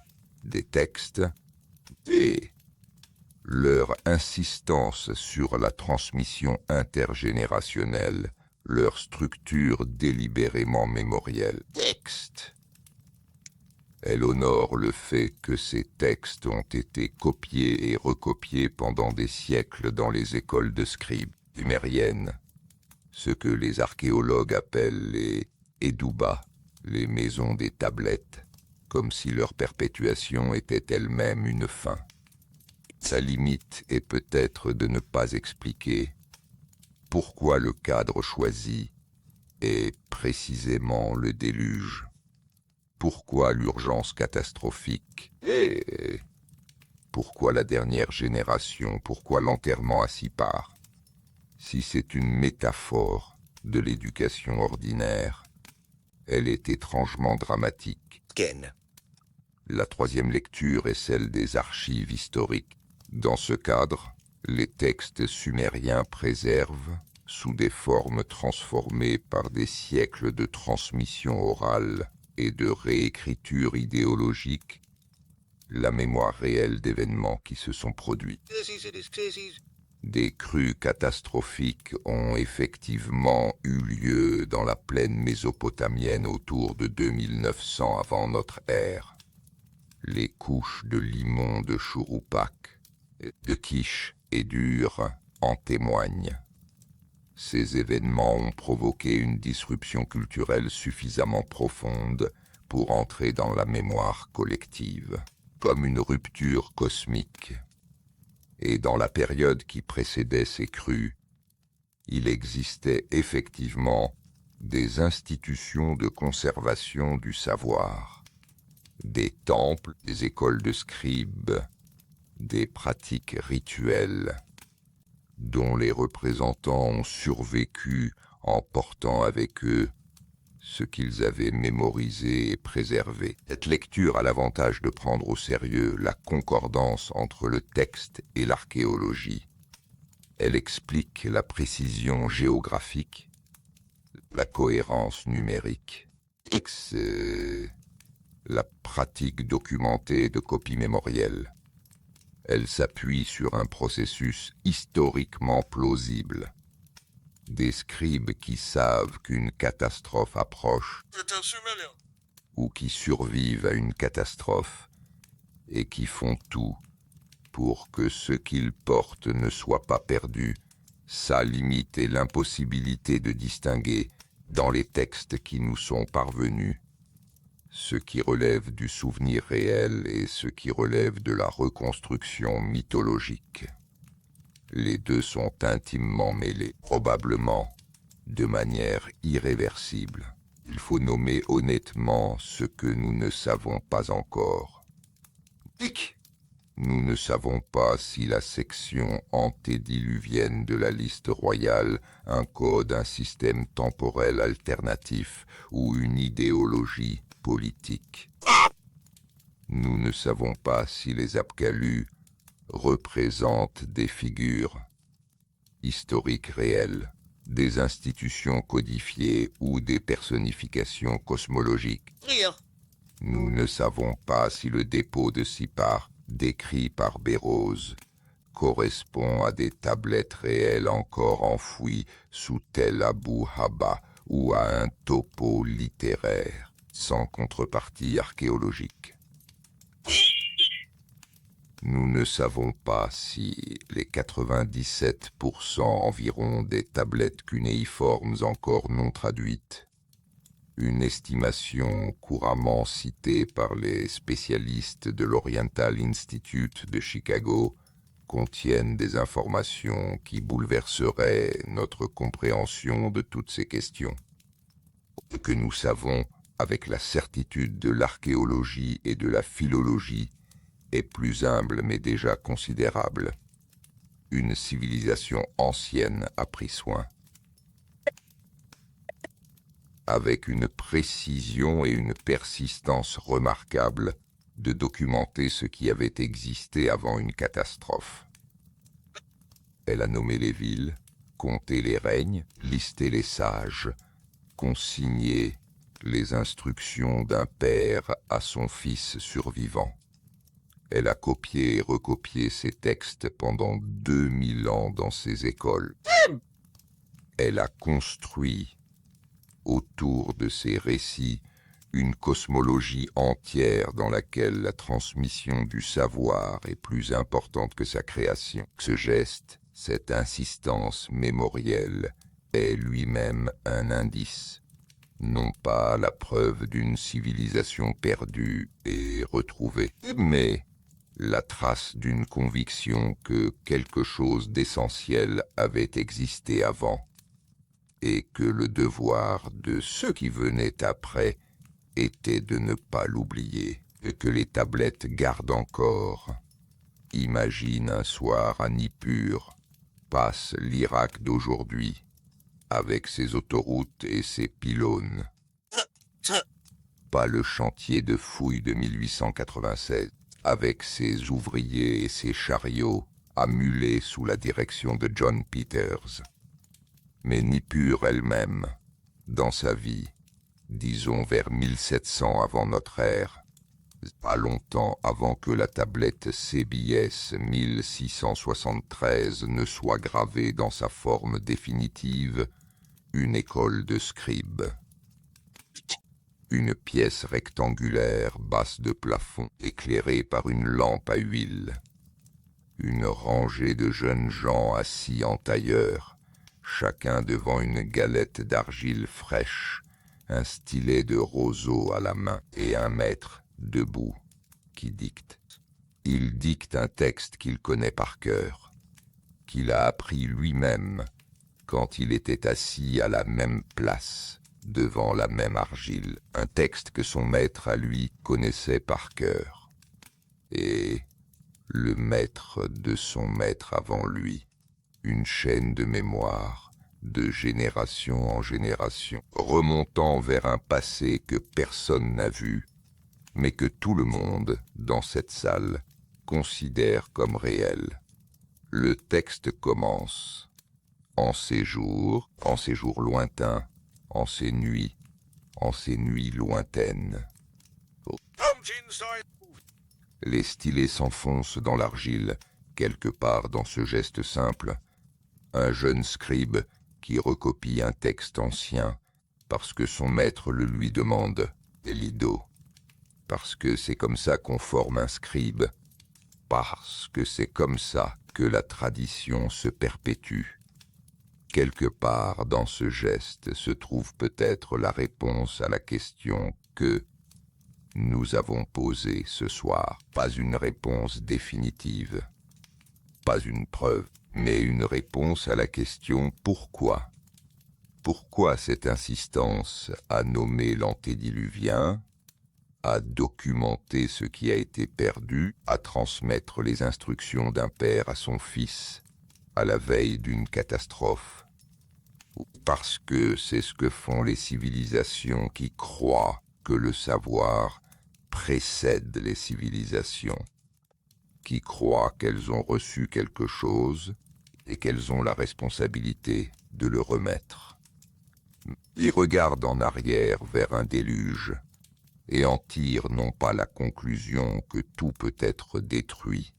des textes et leur insistance sur la transmission intergénérationnelle, leur structure délibérément mémorielle. Texte. Elle honore le fait que ces textes ont été copiés et recopiés pendant des siècles dans les écoles de scribes sumériennes, ce que les archéologues appellent les Eduba, les maisons des tablettes, comme si leur perpétuation était elle-même une fin. Sa limite est peut-être de ne pas expliquer pourquoi le cadre choisi est précisément le déluge. Pourquoi l'urgence catastrophique? Et pourquoi la dernière génération? Pourquoi l'enterrement à 6 parts? Si c'est une métaphore de l'éducation ordinaire, elle est étrangement dramatique. Ken. La troisième lecture est celle des archives historiques. Dans ce cadre, les textes sumériens préservent, sous des formes transformées par des siècles de transmission orale et de réécriture idéologique, la mémoire réelle d'événements qui se sont produits. Des crues catastrophiques ont effectivement eu lieu dans la plaine mésopotamienne autour de 2900 avant notre ère. Les couches de Limon de Chouroupak, de Kish et d'Ur en témoignent. Ces événements ont provoqué une disruption culturelle suffisamment profonde pour entrer dans la mémoire collective, comme une rupture cosmique. Et dans la période qui précédait ces crues, il existait effectivement des institutions de conservation du savoir, des temples, des écoles de scribes, des pratiques rituelles, dont les représentants ont survécu en portant avec eux ce qu'ils avaient mémorisé et préservé. Cette lecture a l'avantage de prendre au sérieux la concordance entre le texte et l'archéologie. Elle explique la précision géographique, la cohérence numérique, la pratique documentée de copie mémorielle. Elle s'appuie sur un processus historiquement plausible. Des scribes qui savent qu'une catastrophe approche C'est un Sumérien. ou qui survivent à une catastrophe et qui font tout pour que ce qu'ils portent ne soit pas perdu. Ça limite l'impossibilité de distinguer, dans les textes qui nous sont parvenus, ce qui relève du souvenir réel et ce qui relève de la reconstruction mythologique. Les deux sont intimement mêlés, probablement de manière irréversible. Il faut nommer honnêtement ce que nous ne savons pas encore. Nous ne savons pas si la section antédiluvienne de la liste royale encode un système temporel alternatif ou une idéologie politique. Nous ne savons pas si les Apkalus représentent des figures historiques réelles, des institutions codifiées ou des personnifications cosmologiques. Rire. Nous ne savons pas si le dépôt de Sipar, décrit par Bérose, correspond à des tablettes réelles encore enfouies sous Tel Abou Haba ou à un topo littéraire, sans contrepartie archéologique. Nous ne savons pas si les 97% environ des tablettes cunéiformes encore non traduites, une estimation couramment citée par les spécialistes de l'Oriental Institute de Chicago, contiennent des informations qui bouleverseraient notre compréhension de toutes ces questions. Ce que nous savons avec la certitude de l'archéologie et de la philologie est plus humble mais déjà considérable. Une civilisation ancienne a pris soin, avec une précision et une persistance remarquables, de documenter ce qui avait existé avant une catastrophe. Elle a nommé les villes, compté les règnes, listé les sages, consigné les instructions d'un père à son fils survivant. Elle a copié et recopié ces textes pendant 2000 ans dans ses écoles. Elle a construit, autour de ces récits, une cosmologie entière dans laquelle la transmission du savoir est plus importante que sa création. Ce geste, cette insistance mémorielle, est lui-même un indice, non pas la preuve d'une civilisation perdue et retrouvée, mais la trace d'une conviction que quelque chose d'essentiel avait existé avant et que le devoir de ceux qui venaient après était de ne pas l'oublier, et que les tablettes gardent encore. Imagine un soir à Nippur, passe l'Irak d'aujourd'hui, avec ses autoroutes et ses pylônes. Pas le chantier de fouilles de 1896, avec ses ouvriers et ses chariots, à muler sous la direction de John Peters. Mais Nippur elle-même, dans sa vie, disons vers 1700 avant notre ère, pas longtemps avant que la tablette CBS 1673 ne soit gravée dans sa forme définitive, une école de scribes. Une pièce rectangulaire basse de plafond éclairée par une lampe à huile. Une rangée de jeunes gens assis en tailleur, chacun devant une galette d'argile fraîche, un stylet de roseau à la main et un maître, debout, qui dicte. Il dicte un texte qu'il connaît par cœur, qu'il a appris lui-même quand il était assis à la même place, devant la même argile, un texte que son maître à lui connaissait par cœur. Et le maître de son maître avant lui, une chaîne de mémoire, de génération en génération, remontant vers un passé que personne n'a vu, mais que tout le monde, dans cette salle, considère comme réel. Le texte commence. En ces jours lointains, en ces nuits lointaines. Les stylets s'enfoncent dans l'argile, quelque part dans ce geste simple. Un jeune scribe qui recopie un texte ancien, parce que son maître le lui demande, Elido. Parce que c'est comme ça qu'on forme un scribe, parce que c'est comme ça que la tradition se perpétue. Quelque part dans ce geste se trouve peut-être la réponse à la question que nous avons posée ce soir. Pas une réponse définitive, pas une preuve, mais une réponse à la question pourquoi. Pourquoi cette insistance à nommer l'antédiluvien, à documenter ce qui a été perdu, à transmettre les instructions d'un père à son fils, à la veille d'une catastrophe? Parce que c'est ce que font les civilisations qui croient que le savoir précède les civilisations, qui croient qu'elles ont reçu quelque chose et qu'elles ont la responsabilité de le remettre. Ils regardent en arrière vers un déluge et en tirent non pas la conclusion que tout peut être détruit,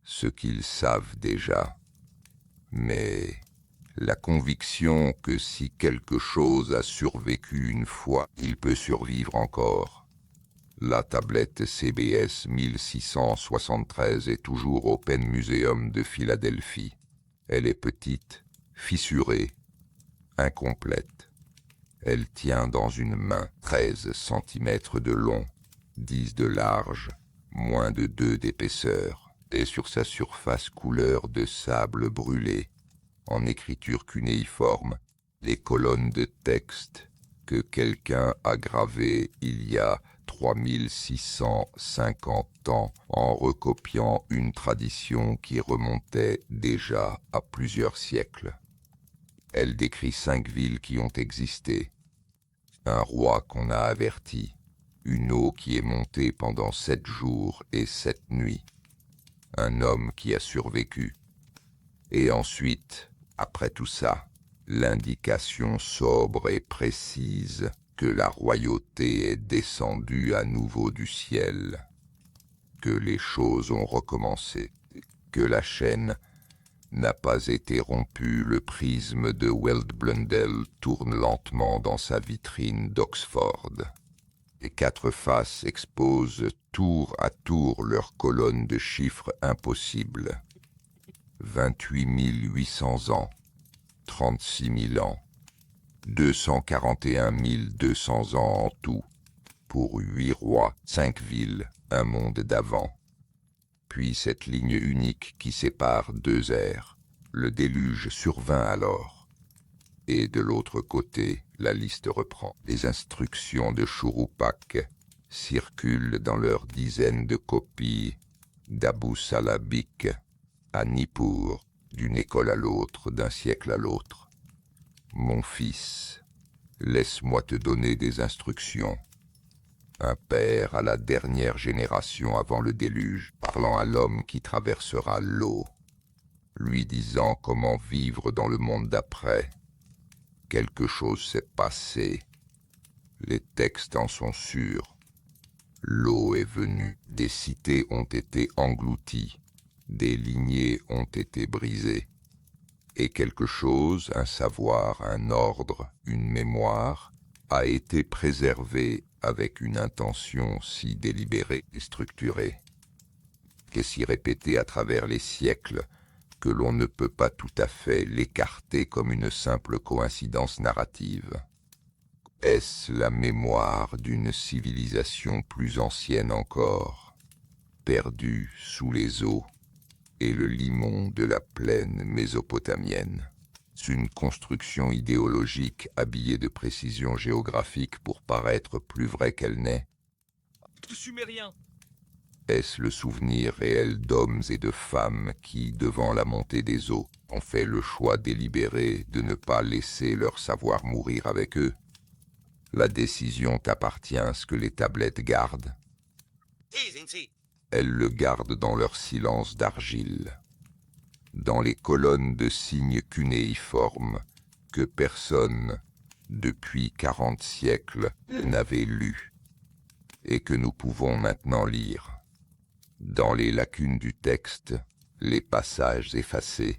ce qu'ils savent déjà, mais la conviction que si quelque chose a survécu une fois, il peut survivre encore. La tablette CBS 1673 est toujours au Penn Museum de Philadelphie. Elle est petite, fissurée, incomplète. Elle tient dans une main 13 cm de long, 10 de large, moins de 2 d'épaisseur, et sur sa surface couleur de sable brûlé, en écriture cunéiforme, les colonnes de texte que quelqu'un a gravées il y a 3650 ans en recopiant une tradition qui remontait déjà à plusieurs siècles. Elle décrit 5 villes qui ont existé, un roi qu'on a averti, une eau qui est montée pendant 7 jours et 7 nuits, un homme qui a survécu, et ensuite, après tout ça, l'indication sobre et précise que la royauté est descendue à nouveau du ciel, que les choses ont recommencé, que la chaîne n'a pas été rompue, le prisme de Weld Blundell tourne lentement dans sa vitrine d'Oxford. Les 4 faces exposent tour à tour leurs colonnes de chiffres impossibles. 28 800 ans, 36 000 ans, 241 200 ans en tout, pour 8 rois, 5 villes, un monde d'avant. Puis cette ligne unique qui sépare 2 ères. Le déluge survint alors. Et de l'autre côté, la liste reprend. Les instructions de Chouroupak circulent dans leurs dizaines de copies d'Abou Salabik à Nippur, d'une école à l'autre, d'un siècle à l'autre. Mon fils, laisse-moi te donner des instructions. Un père à la dernière génération avant le déluge, parlant à l'homme qui traversera l'eau, lui disant comment vivre dans le monde d'après. Quelque chose s'est passé. Les textes en sont sûrs. L'eau est venue. Des cités ont été englouties. Des lignées ont été brisées. Et quelque chose, un savoir, un ordre, une mémoire, a été préservé avec une intention si délibérée et structurée, qu'est si répétée à travers les siècles, que l'on ne peut pas tout à fait l'écarter comme une simple coïncidence narrative. Est-ce la mémoire d'une civilisation plus ancienne encore, perdue sous les eaux et le limon de la plaine mésopotamienne? C'est une construction idéologique habillée de précision géographique pour paraître plus vraie qu'elle n'est. Sumérien. Est-ce le souvenir réel d'hommes et de femmes qui, devant la montée des eaux, ont fait le choix délibéré de ne pas laisser leur savoir mourir avec eux? La décision t'appartient à ce que les tablettes gardent. Elles le gardent dans leur silence d'argile, dans les colonnes de signes cunéiformes que personne, depuis 40 siècles, n'avait lus, et que nous pouvons maintenant lire. Dans les lacunes du texte, les passages effacés,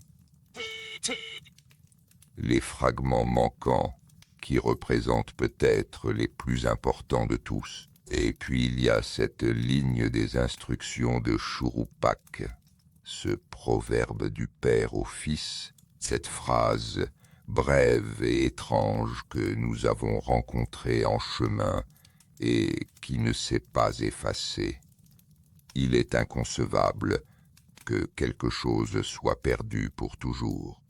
les fragments manquants qui représentent peut-être les plus importants de tous. Et puis il y a cette ligne des instructions de Chouroupak, ce proverbe du père au fils, cette phrase brève et étrange que nous avons rencontrée en chemin et qui ne s'est pas effacée. Il est inconcevable que quelque chose soit perdu pour toujours.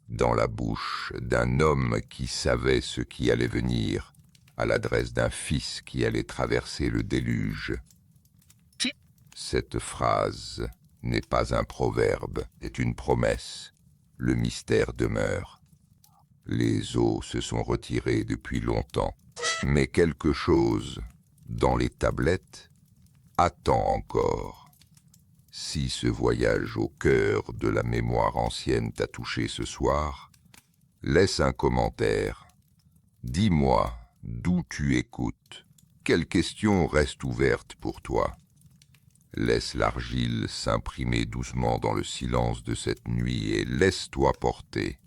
Dans la bouche d'un homme qui savait ce qui allait venir, à l'adresse d'un fils qui allait traverser le déluge. Cette phrase n'est pas un proverbe, c'est une promesse. Le mystère demeure. Les eaux se sont retirées depuis longtemps, mais quelque chose, dans les tablettes, attend encore. Si ce voyage au cœur de la mémoire ancienne t'a touché ce soir, laisse un commentaire. Dis-moi d'où tu écoutes. Quelle question reste ouverte pour toi? Laisse l'argile s'imprimer doucement dans le silence de cette nuit et laisse-toi porter.